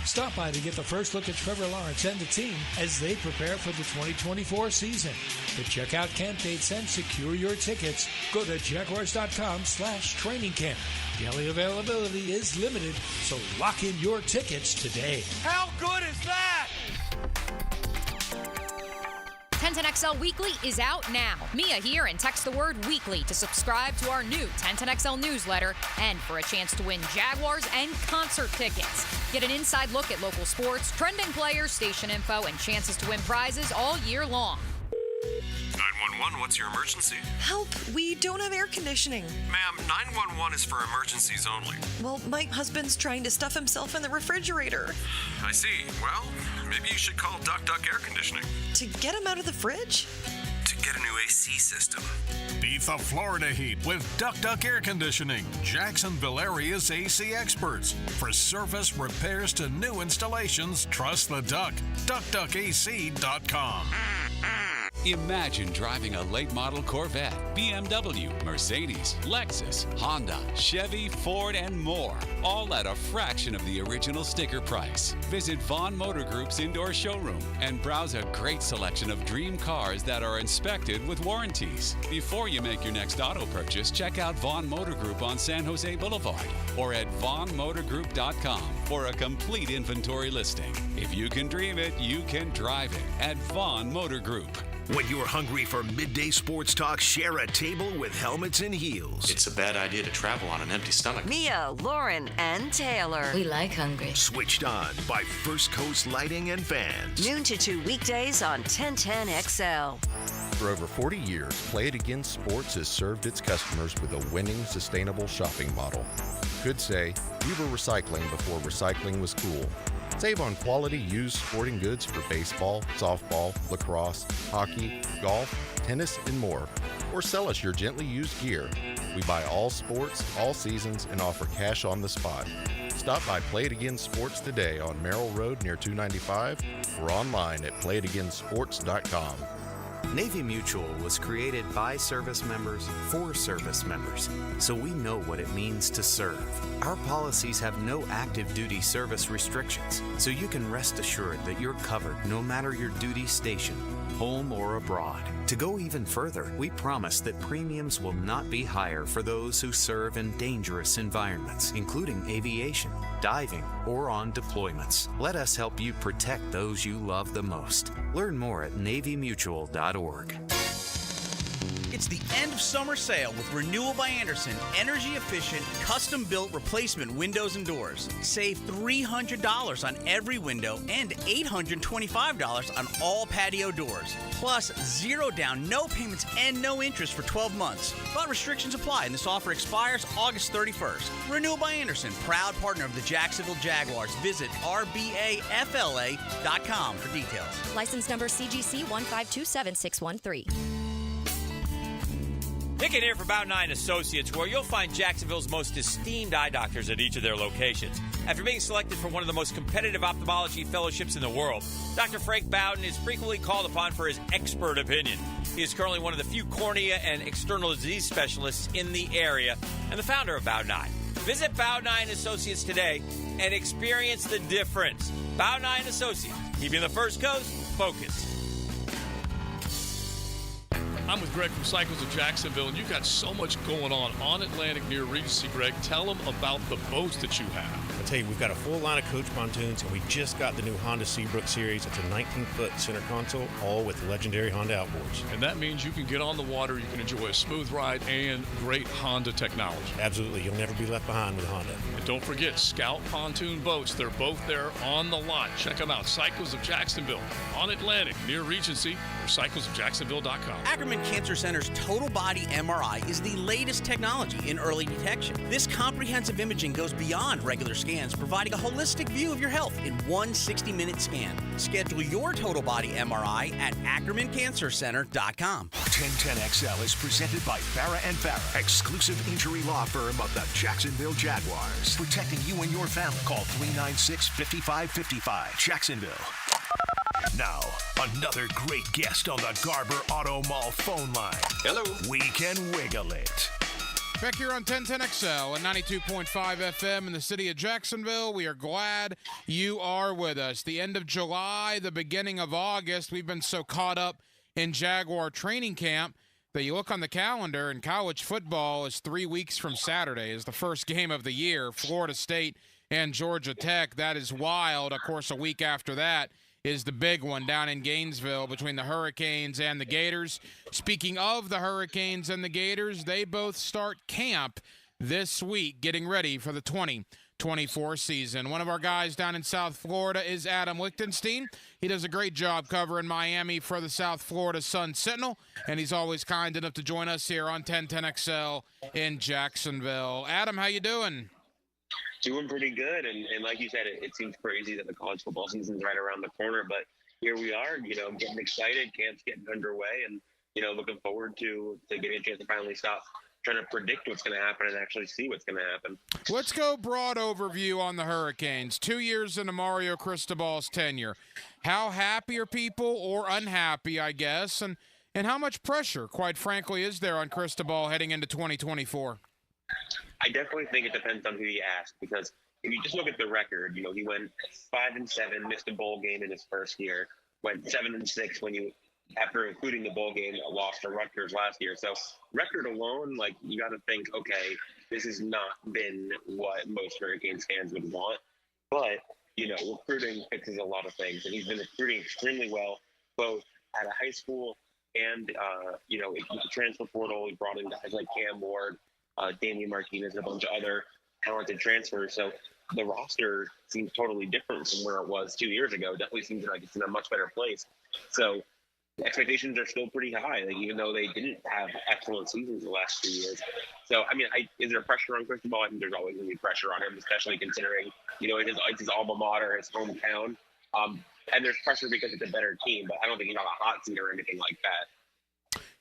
Stop by to get the first look at Trevor Lawrence and the team as they prepare for the 2024 season. To check out camp dates and secure your tickets, go to jaguars.com/training camp. Daily availability is limited, so lock in your tickets today. How good is that? 1010XL Weekly is out now. Mia here, and text the word weekly to subscribe to our new 1010XL newsletter and for a chance to win Jaguars and concert tickets. Get an inside look at local sports, trending players, station info, and chances to win prizes all year long. 911, what's your emergency? Help, we don't have air conditioning. Ma'am, 911 is for emergencies only. Well, my husband's trying to stuff himself in the refrigerator. I see. Well, maybe you should call Duck Duck Air Conditioning. To get him out of the fridge? To get a new AC system. Beat the Florida heat with Duck Duck Air Conditioning, Jacksonville area's AC experts. For service, repairs to new installations, trust the Duck. DuckDuckAC.com. Imagine driving a late model Corvette, BMW, Mercedes, Lexus, Honda, Chevy, Ford, and more, all at a fraction of the original sticker price. Visit Vaughn Motor Group's indoor showroom and browse a great selection of dream cars that are inspected with warranties. Before you make your next auto purchase, check out Vaughn Motor Group on San Jose Boulevard or at vaughnmotorgroup.com for a complete inventory listing. If you can dream it, you can drive it at Vaughn Motor Group. When you're hungry for midday sports talk, share a table with Helmets and Heels. It's a bad idea to travel on an empty stomach. Mia, Lauren, and Taylor. We like hungry. Switched on by First Coast Lighting and Fans. Noon to 2 weekdays on 1010XL. For over 40 years, Play It Again Sports has served its customers with a winning, sustainable shopping model. Could say, we were recycling before recycling was cool. Save on quality used sporting goods for baseball, softball, lacrosse, hockey, golf, tennis, and more. Or sell us your gently used gear. We buy all sports, all seasons, and offer cash on the spot. Stop by Play It Again Sports today on Merrill Road near 295 or online at playitagainsports.com. Navy Mutual was created by service members for service members, so we know what it means to serve. Our policies have no active duty service restrictions, so you can rest assured that you're covered no matter your duty station, home or abroad. To go even further, we promise that premiums will not be higher for those who serve in dangerous environments, including aviation, diving, or on deployments. Let us help you protect those you love the most. Learn more at NavyMutual.org. It's the end of summer sale with Renewal by Andersen, energy-efficient, custom-built replacement windows and doors. Save $300 on every window and $825 on all patio doors. Plus, 0 down, no payments, and no interest for 12 months. But restrictions apply, and this offer expires August 31st. Renewal by Andersen, proud partner of the Jacksonville Jaguars. Visit rbafla.com for details. License number CGC 1527613. Pickett here for Bout 9 Associates, where you'll find Jacksonville's most esteemed eye doctors at each of their locations. After being selected for one of the most competitive ophthalmology fellowships in the world, Dr. Frank Bowden is frequently called upon for his expert opinion. He is currently one of the few cornea and external disease specialists in the area and the founder of Bout 9. Visit Bout 9 Associates today and experience the difference. Bout 9 Associates, keeping the First Coast focused. I'm with Greg from Cycles of Jacksonville, and you've got so much going on Atlantic near Regency. Greg, tell them about the boats that you have. I'll tell you, we've got a full line of coach pontoons, and we just got the new Honda Seabrook Series. It's a 19-foot center console, all with legendary Honda outboards. And that means you can get on the water, you can enjoy a smooth ride, and great Honda technology. Absolutely. You'll never be left behind with Honda. And don't forget, Scout Pontoon Boats. They're both there on the lot. Check them out. Cycles of Jacksonville on Atlantic near Regency or cyclesofjacksonville.com. Ackerman Cancer Center's Total Body MRI is the latest technology in early detection. This comprehensive imaging goes beyond regular scans, providing a holistic view of your health in one 60-minute scan. Schedule your Total Body MRI at AckermanCancerCenter.com. 1010XL is presented by Farah & Farah, exclusive injury law firm of the Jacksonville Jaguars. Protecting you and your family. Call 396-5555. Jacksonville. Now, another great guest on the Garber Auto Mall phone line. Hello. We can wiggle it. Back here on 1010XL and 92.5 FM in the city of Jacksonville. We are glad you are with us. The end of July, the beginning of August, we've been so caught up in Jaguar training camp that you look on the calendar and college football is 3 weeks from Saturday is the first game of the year. Florida State and Georgia Tech. That is wild. Of course, a week after that is the big one down in Gainesville between the Hurricanes and the Gators. Speaking of the Hurricanes and the Gators, they both start camp this week, getting ready for the 2024 season. One of our guys down in South Florida is Adam Lichtenstein. He does a great job covering Miami for the South Florida Sun-Sentinel, and he's always kind enough to join us here on 1010XL in Jacksonville. Adam, how you doing? Doing pretty good, and like you said, it seems crazy that the college football season's right around the corner, but here we are, getting excited, camp's getting underway, and, looking forward to getting a chance to finally stop trying to predict what's going to happen and actually see what's going to happen. Let's go broad overview on the Hurricanes. 2 years into Mario Cristobal's tenure. How happy are people, or unhappy, I guess, and how much pressure, quite frankly, is there on Cristobal heading into 2024? I definitely think it depends on who you ask, because if you just look at the record, he went 5-7, missed a bowl game in his first year, went 7-6 after including the bowl game, lost to Rutgers last year. So record alone, you got to think, okay, this has not been what most Hurricanes fans would want. But, recruiting fixes a lot of things, and he's been recruiting extremely well, both at a high school and, the transfer portal. He brought in guys like Cam Ward, Damian Martinez, and a bunch of other talented transfers. So the roster seems totally different from where it was 2 years ago. Definitely seems like it's in a much better place. So the expectations are still pretty high, even though they didn't have excellent seasons the last 2 years. So, is there pressure on Cristobal? I think there's always going to be pressure on him, especially considering, it's his alma mater, his hometown. And there's pressure because it's a better team, but I don't think he's on a hot seat or anything like that.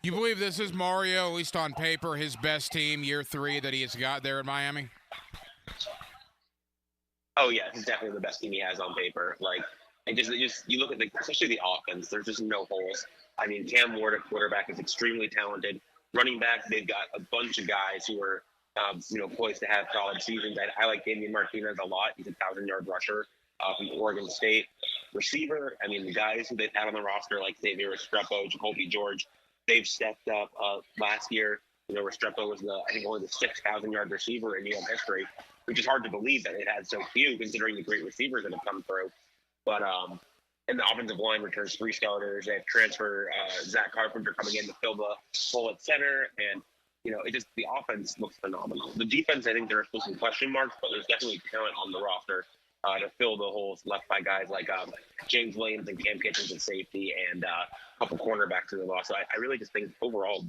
You believe this is Mario, at least on paper, his best team, year 3 that he has got there in Miami? Oh, yeah, it's definitely the best team he has on paper. And just you look at especially the offense. There's just no holes. I mean, Cam Ward at quarterback is extremely talented. Running back, they've got a bunch of guys who are poised to have solid seasons. I like Damian Martinez a lot. He's a 1,000-yard rusher from Oregon State. Receiver, I mean, the guys who they've had on the roster, like Xavier Restrepo, Jacoby George, they've stepped up. Last year, Restrepo was only the 6,000-yard receiver in UM history, which is hard to believe that it had so few considering the great receivers that have come through. But and the offensive line returns 3 starters. They have transfer Zach Carpenter coming in to fill the hole at center, and the offense looks phenomenal. The defense, I think there are still some question marks, but there's definitely talent on the roster to fill the holes left by guys like James Williams and Cam Kitchens at safety, and a couple cornerbacks in the loss. So I really just think overall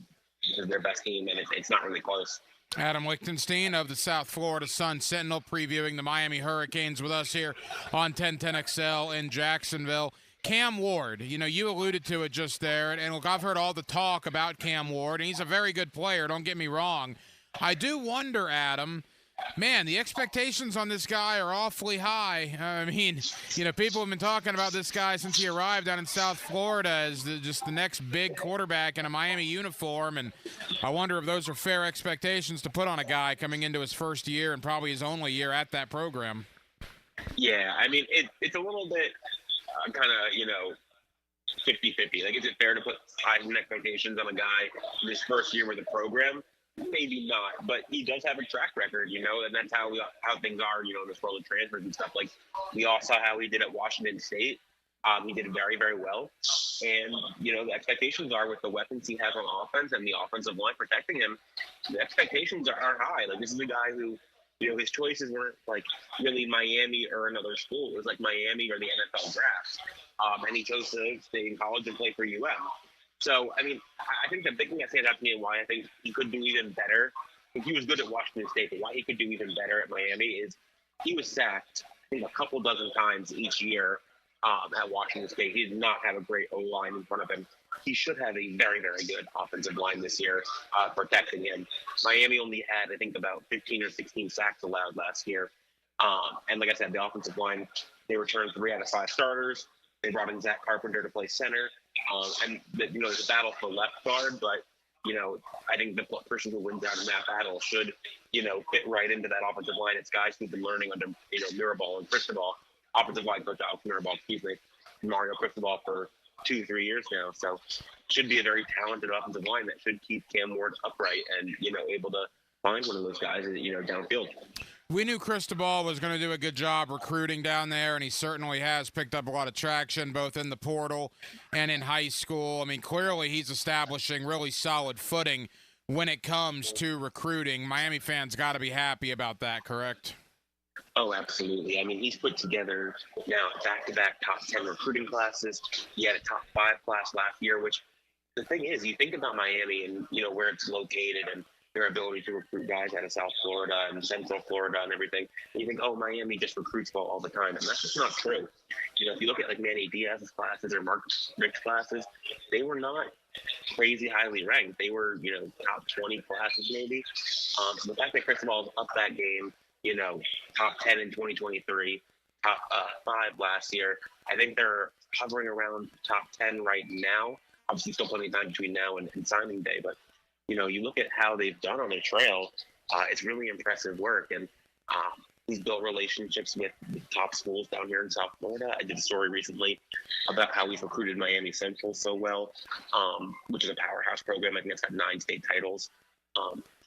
this is their best team, and it's not really close. Adam Lichtenstein of the South Florida Sun Sentinel previewing the Miami Hurricanes with us here on 1010XL in Jacksonville. Cam Ward, you alluded to it just there, and look, I've heard all the talk about Cam Ward, and he's a very good player, don't get me wrong. I do wonder, Adam, man, the expectations on this guy are awfully high. I mean, people have been talking about this guy since he arrived down in South Florida as just the next big quarterback in a Miami uniform, and I wonder if those are fair expectations to put on a guy coming into his first year and probably his only year at that program. Yeah, I mean, it's a little bit kind of, 50-50. Like, is it fair to put high expectations on a guy in his first year with the program? Maybe not, but he does have a track record, and that's how things are, in this world of transfers and stuff. Like, we all saw how he did at Washington State. He did very, very well. And, the expectations are with the weapons he has on offense and the offensive line protecting him, the expectations are high. Like, this is a guy who, his choices weren't, like, really Miami or another school. It was, like, Miami or the NFL draft. And he chose to stay in college and play for UM. So, I mean, I think the big thing that stands out to me and why I think he could do even better, if he was good at Washington State, but why he could do even better at Miami is he was sacked, I think, a couple dozen times each year at Washington State. He did not have a great O-line in front of him. He should have a very, very good offensive line this year protecting him. Miami only had, I think, about 15 or 16 sacks allowed last year. And like I said, the offensive line, they returned 3 out of 5 starters. They brought in Zach Carpenter to play center. And, there's a battle for left guard, but, I think the person who wins out in that battle should, fit right into that offensive line. It's guys who've been learning under, Mirabal and Cristobal, offensive line coach Alex Mirabal, Mario Cristobal for 2-3 years now. So should be a very talented offensive line that should keep Cam Ward upright and, able to find one of those guys, downfield. We knew Cristobal was going to do a good job recruiting down there, and he certainly has picked up a lot of traction both in the portal and in high school. I mean, clearly he's establishing really solid footing when it comes to recruiting. Miami fans got to be happy about that, correct? Oh, absolutely. I mean, he's put together now back-to-back top 10 recruiting classes. He had a top 5 class last year, which the thing is, you think about Miami and, where it's located and their ability to recruit guys out of South Florida and Central Florida and everything. And you think, oh, Miami just recruits well all the time. And that's just not true. If you look at like Manny Diaz's classes or Mark Richt's classes, they were not crazy highly ranked. They were, top 20 classes maybe. So the fact that Cristobal's up that game, top 10 in 2023, top 5 last year, I think they're hovering around top 10 right now. Obviously still plenty of time between now and signing day, but you look at how they've done on the trail, it's really impressive work. And he's built relationships with the top schools down here in South Florida. I did a story recently about how he's recruited Miami Central so well, which is a powerhouse program. I think it's got 9 state titles.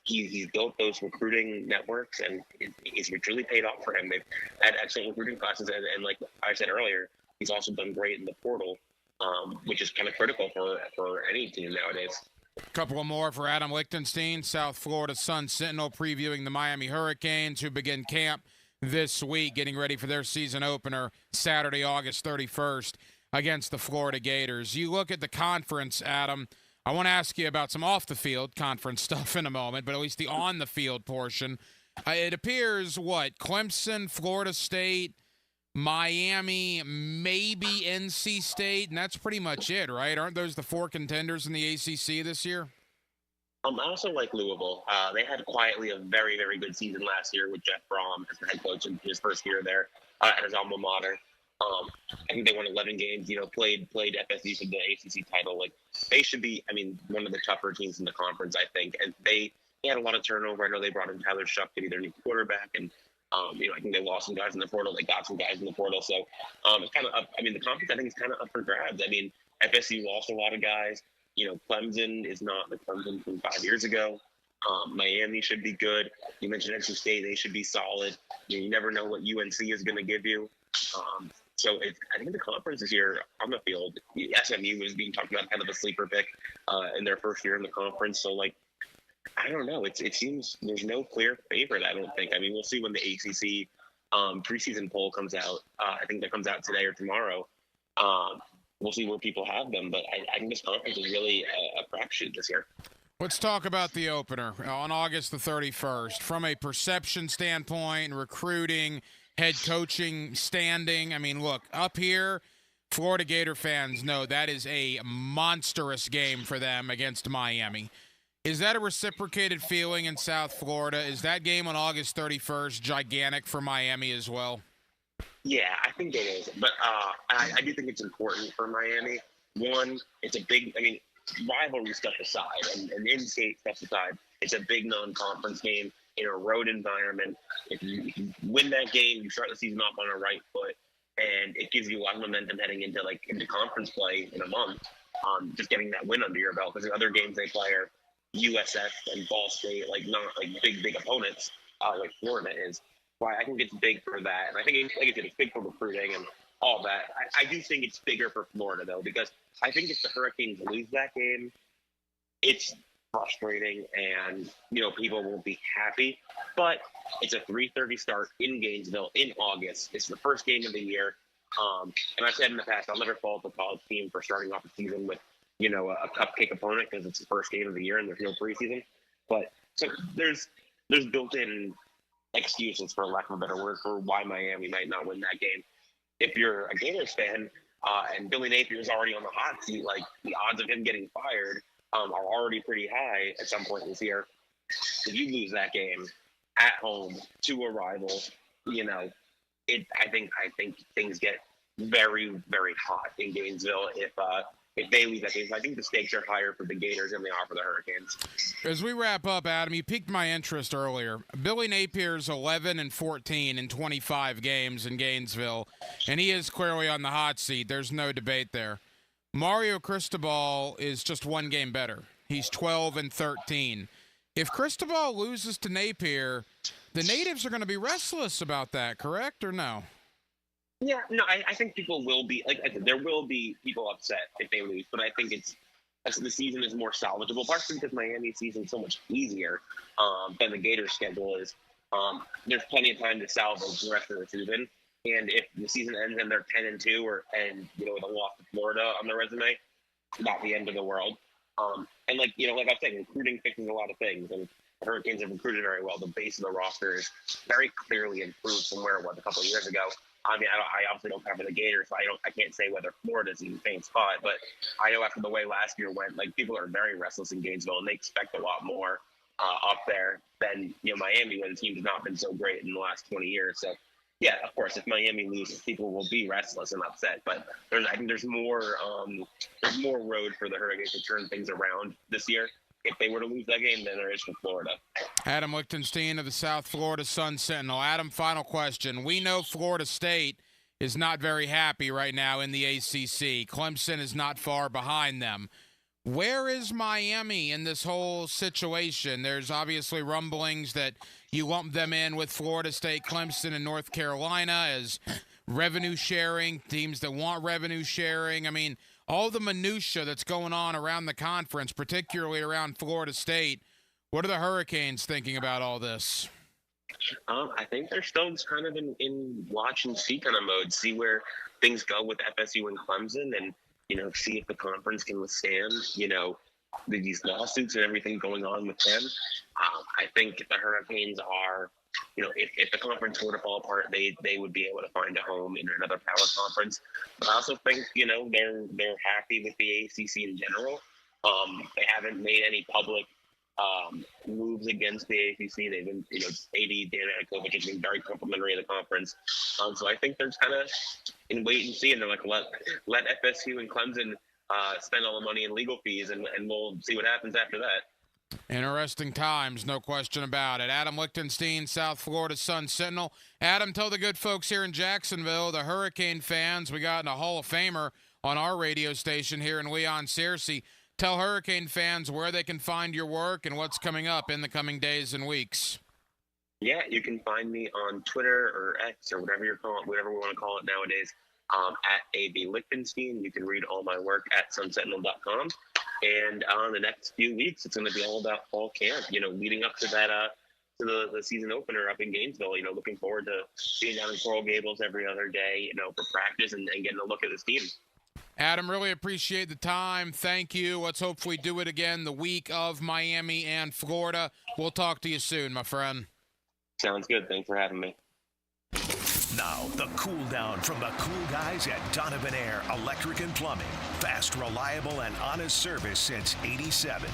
He's built those recruiting networks, and it's really paid off for him. They've had excellent recruiting classes. And like I said earlier, he's also done great in the portal, which is kind of critical for any team nowadays. Couple of more for Adam Lichtenstein, South Florida Sun Sentinel, previewing the Miami Hurricanes, who begin camp this week, getting ready for their season opener Saturday, August 31st, against the Florida Gators. You look at the conference, Adam. I want to ask you about some off-the-field conference stuff in a moment, but at least the on-the-field portion. It appears, Clemson, Florida State, Miami, maybe NC State, and that's pretty much it, right? Aren't those the 4 contenders in the ACC this year? I also like Louisville. They had quietly a very, very good season last year with Jeff Brom as the head coach in his first year there at his alma mater. I think they won 11 games. Played FSU for the ACC title. Like they should be. I mean, one of the tougher teams in the conference, I think. And they had a lot of turnover. I know they brought in Tyler Shuck to be their new quarterback, and I think they lost some guys in the portal. They got some guys in the portal. So it's kind of up. I mean, the conference I think is kind of up for grabs. I mean, FSU lost a lot of guys. Clemson is not the Clemson from 5 years ago. Miami should be good. You mentioned NC State; they should be solid. You never know what UNC is going to give you. So I think the conference this year on the field, SMU was being talked about kind of a sleeper pick in their first year in the conference. So I don't know. It seems there's no clear favorite. I don't think. I mean, we'll see when the ACC preseason poll comes out. I think that comes out today or tomorrow. We'll see where people have them, but I think this conference is really a crapshoot this year. Let's talk about the opener on August the 31st. From a perception standpoint, recruiting, head coaching standing, I mean, look, up here, Florida Gator fans know that is a monstrous game for them against Miami. Is that a reciprocated feeling in South Florida? Is that game on August 31st gigantic for Miami as well? Yeah, I think it is. But I do think it's important for Miami. One, it's a big, rivalry stuff aside and in-state stuff aside, it's a big non-conference game in a road environment. If you win that game, you start the season off on a right foot, and it gives you a lot of momentum heading into conference play in a month. Just getting that win under your belt, because the other games they play are USF and Ball State, not big opponents like Florida is. Why I think it's big for that, and I think it's big for recruiting and all that. I do think it's bigger for Florida though, because I think if the Hurricanes lose that game, it's frustrating and people won't be happy. But it's a 3:30 start in Gainesville in August. It's the first game of the year, and I've said in the past I'll never fault the college team for starting off the season with a cupcake opponent because it's the first game of the year and there's no preseason. But so there's built-in excuses, for lack of a better word, for why Miami might not win that game. If you're a Gators fan and Billy Napier's already on the hot seat, the odds of him getting fired are already pretty high at some point this year. If you lose that game at home to a rival, I think things get very, very hot in Gainesville if they lose that game. I think the stakes are higher for the Gators than they are for the Hurricanes. As we wrap up, Adam, you piqued my interest earlier. Billy Napier's 11-14 in 25 games in Gainesville, and he is clearly on the hot seat. There's no debate there. Mario Cristobal is just one game better. He's 12-13. If Cristobal loses to Napier, the natives are going to be restless about that, correct or no? Yeah, no, I think people will be there will be people upset if they lose, but I think the season is more salvageable, partially because Miami's season is so much easier than the Gators' schedule is. There's plenty of time to salvage the rest of the season, and if the season ends and they're 10-2 with a loss to Florida on their resume, not the end of the world. And like I said, recruiting fixes a lot of things, and the Hurricanes have recruited very well. The base of the roster is very clearly improved from where it was a couple of years ago. I mean, I obviously don't cover the Gators, so I can't say whether Florida's in the same spot. But I know after the way last year went, people are very restless in Gainesville, and they expect a lot more up there than Miami, when the team has not been so great in the last 20 years. So, yeah, of course, if Miami loses, people will be restless and upset. But I think there's more road for the Hurricanes to turn things around this year if they were to lose that game than there is for Florida. Adam Lichtenstein of the South Florida Sun Sentinel. Adam, final question. We know Florida State is not very happy right now in the ACC. Clemson is not far behind them. Where is Miami in this whole situation? There's obviously rumblings that you lump them in with Florida State, Clemson, and North Carolina as revenue sharing, teams that want revenue sharing. I mean, all the minutia that's going on around the conference, particularly around Florida State. What are the Hurricanes thinking about all this? I think they're still just kind of in watch and see kind of mode, see where things go with FSU and Clemson, and see if the conference can withstand these lawsuits and everything going on with them. I think the Hurricanes are, if the conference were to fall apart, they would be able to find a home in another power conference. But I also think, they're happy with the ACC in general. They haven't made any public moves against the ACC. They've been, AD Dan Anakovic has been very complimentary of the conference. So I think they're just kind of in wait and see, and they're like, let FSU and Clemson spend all the money in legal fees, and we'll see what happens after that. Interesting times, no question about it. Adam Lichtenstein, South Florida Sun-Sentinel. Adam, tell the good folks here in Jacksonville, the Hurricane fans, we got a Hall of Famer on our radio station here in Leon Searcy. Tell Hurricane fans where they can find your work and what's coming up in the coming days and weeks. Yeah, you can find me on Twitter or X or whatever whatever we want to call it nowadays, at AB Lichtenstein. You can read all my work at sunsentinel.com. And the next few weeks, it's going to be all about fall camp, leading up to that, to the season opener up in Gainesville. Looking forward to being down in Coral Gables every other day, for practice and getting a look at this team. Adam, really appreciate the time. Thank you. Let's hopefully do it again the week of Miami and Florida. We'll talk to you soon, my friend. Sounds good. Thanks for having me. Now, the cool down from the cool guys at Donovan Air Electric and Plumbing. Fast, reliable, and honest service since '87.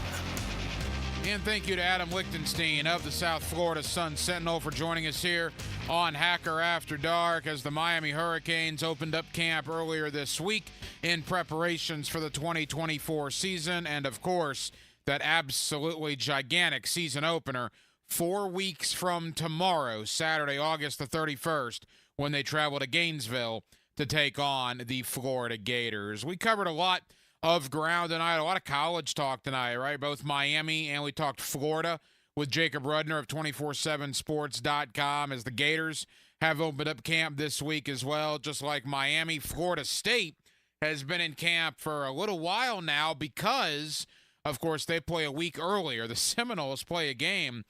And thank you to Adam Lichtenstein of the South Florida Sun-Sentinel for joining us here on Hacker After Dark as the Miami Hurricanes opened up camp earlier this week in preparations for the 2024 season. And, of course, that absolutely gigantic season opener 4 weeks from tomorrow, Saturday, August the 31st, when they travel to Gainesville to take on the Florida Gators. We covered a lot of ground tonight, a lot of college talk tonight, right? Both Miami and we talked Florida with Jacob Rudner of 247sports.com as the Gators have opened up camp this week as well, just like Miami. Florida State has been in camp for a little while now because, of course, they play a week earlier. The Seminoles play a game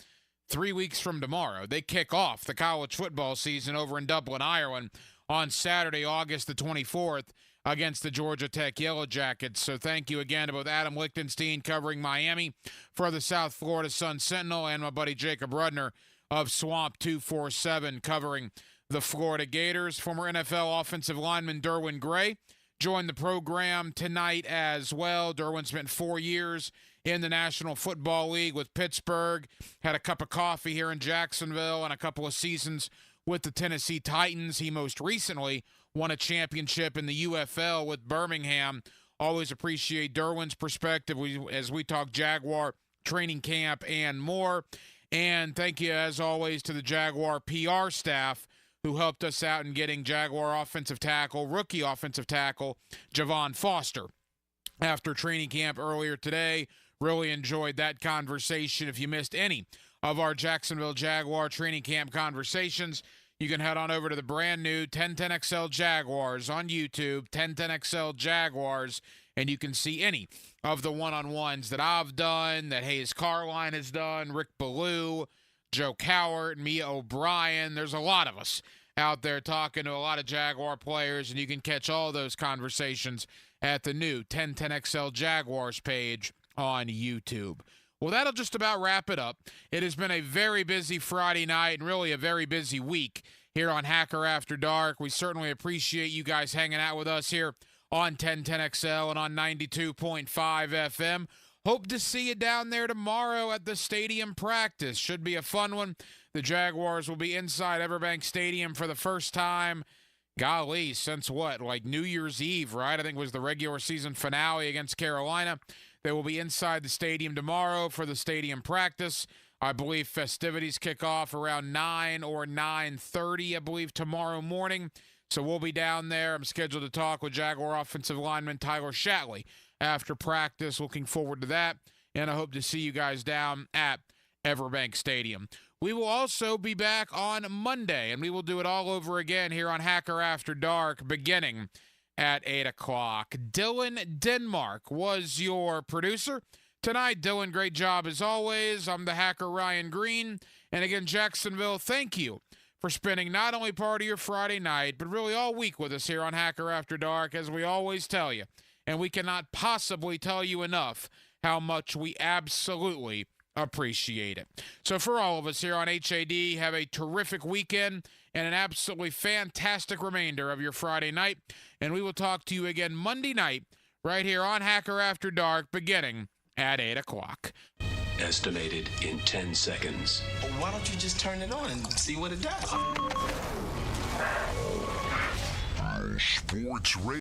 3 weeks from tomorrow. They kick off the college football season over in Dublin, Ireland on Saturday, August the 24th against the Georgia Tech Yellow Jackets. So thank you again to both Adam Lichtenstein covering Miami for the South Florida Sun-Sentinel and my buddy Jacob Rudner of Swamp 247 covering the Florida Gators. Former NFL offensive lineman Derwin Gray joined the program tonight as well. Derwin spent 4 years in the National Football League with Pittsburgh, had a cup of coffee here in Jacksonville and a couple of seasons with the Tennessee Titans. He most recently won a championship in the UFL with Birmingham. Always appreciate Derwin's perspective as we talk Jaguar training camp and more. And thank you, as always, to the Jaguar PR staff who helped us out in getting Jaguar rookie offensive tackle, Javon Foster. After training camp earlier today, really enjoyed that conversation. If you missed any of our Jacksonville Jaguar training camp conversations, you can head on over to the brand new 1010XL Jaguars on YouTube, 1010XL Jaguars, and you can see any of the one-on-ones that I've done, that Hayes Carline has done, Rick Ballou, Joe Cowart, Mia O'Brien. There's a lot of us out there talking to a lot of Jaguar players, and you can catch all those conversations at the new 1010XL Jaguars page on YouTube. Well, that'll just about wrap it up. It has been a very busy Friday night and really a very busy week here on Hacker After Dark. We certainly appreciate you guys hanging out with us here on 1010XL and on 92.5 FM. Hope to see you down there tomorrow at the stadium practice. Should be a fun one. The Jaguars will be inside Everbank Stadium for the first time, golly, since what, like New Year's Eve, right? I think it was the regular season finale against Carolina. They will be inside the stadium tomorrow for the stadium practice. I believe festivities kick off around 9 or 9:30, I believe, tomorrow morning. So we'll be down there. I'm scheduled to talk with Jaguar offensive lineman Tyler Shatley after practice. Looking forward to that. And I hope to see you guys down at Everbank Stadium. We will also be back on Monday, and we will do it all over again here on Hacker After Dark, beginning at 8 o'clock. Dylan Denmark was your producer tonight. Dylan, great job as always. I'm the hacker, Ryan Green. And again, Jacksonville, thank you for spending not only part of your Friday night, but really all week with us here on Hacker After Dark, as we always tell you. And we cannot possibly tell you enough how much we absolutely appreciate it. So for all of us here on HAD, have a terrific weekend and an absolutely fantastic remainder of your Friday night. And we will talk to you again Monday night right here on Hacker After Dark, beginning at 8 o'clock. estimated in 10 seconds. Why don't you just turn it on and see what it does? Sports Radio.